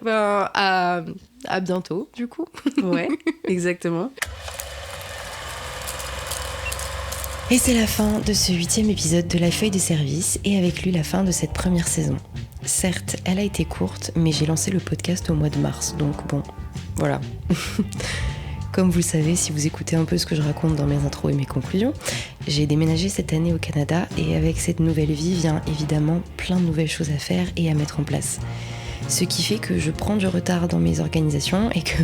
Speaker 3: À bientôt, du coup.
Speaker 2: Ouais, exactement.
Speaker 1: Et c'est la fin de ce 8e épisode de La Feuille de Service, et avec lui la fin de cette première saison. Certes, elle a été courte, mais j'ai lancé le podcast au mois de mars, donc bon, voilà. Comme vous le savez, si vous écoutez un peu ce que je raconte dans mes intros et mes conclusions, j'ai déménagé cette année au Canada, et avec cette nouvelle vie vient évidemment plein de nouvelles choses à faire et à mettre en place. Ce qui fait que je prends du retard dans mes organisations et que,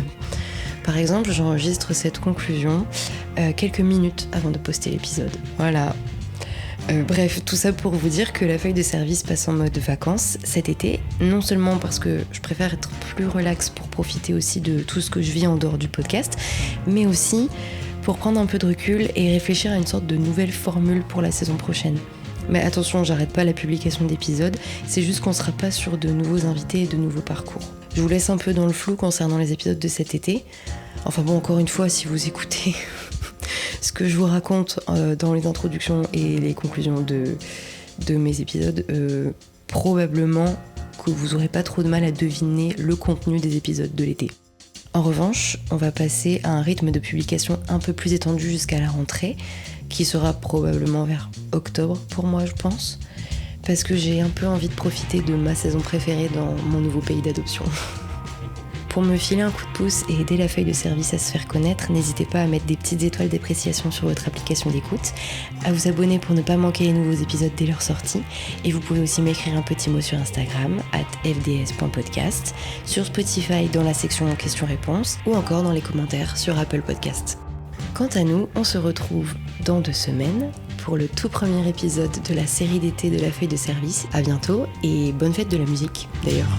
Speaker 1: par exemple, j'enregistre cette conclusion quelques minutes avant de poster l'épisode. Voilà. Bref, tout ça pour vous dire que la feuille de service passe en mode vacances cet été, non seulement parce que je préfère être plus relax pour profiter aussi de tout ce que je vis en dehors du podcast, mais aussi pour prendre un peu de recul et réfléchir à une sorte de nouvelle formule pour la saison prochaine. Mais attention, j'arrête pas la publication d'épisodes, c'est juste qu'on sera pas sur de nouveaux invités et de nouveaux parcours. Je vous laisse un peu dans le flou concernant les épisodes de cet été. Enfin bon, encore une fois, si vous écoutez ce que je vous raconte dans les introductions et les conclusions de mes épisodes, probablement que vous aurez pas trop de mal à deviner le contenu des épisodes de l'été. En revanche, on va passer à un rythme de publication un peu plus étendu jusqu'à la rentrée, qui sera probablement vers octobre pour moi, je pense, parce que j'ai un peu envie de profiter de ma saison préférée dans mon nouveau pays d'adoption. Pour me filer un coup de pouce et aider la feuille de service à se faire connaître, n'hésitez pas à mettre des petites étoiles d'appréciation sur votre application d'écoute, à vous abonner pour ne pas manquer les nouveaux épisodes dès leur sortie, et vous pouvez aussi m'écrire un petit mot sur Instagram, @fds.podcast, sur Spotify dans la section questions-réponses, ou encore dans les commentaires sur Apple Podcast. Quant à nous, on se retrouve dans 2 semaines pour le tout premier épisode de la série d'été de la feuille de service. À bientôt, et bonne fête de la musique d'ailleurs.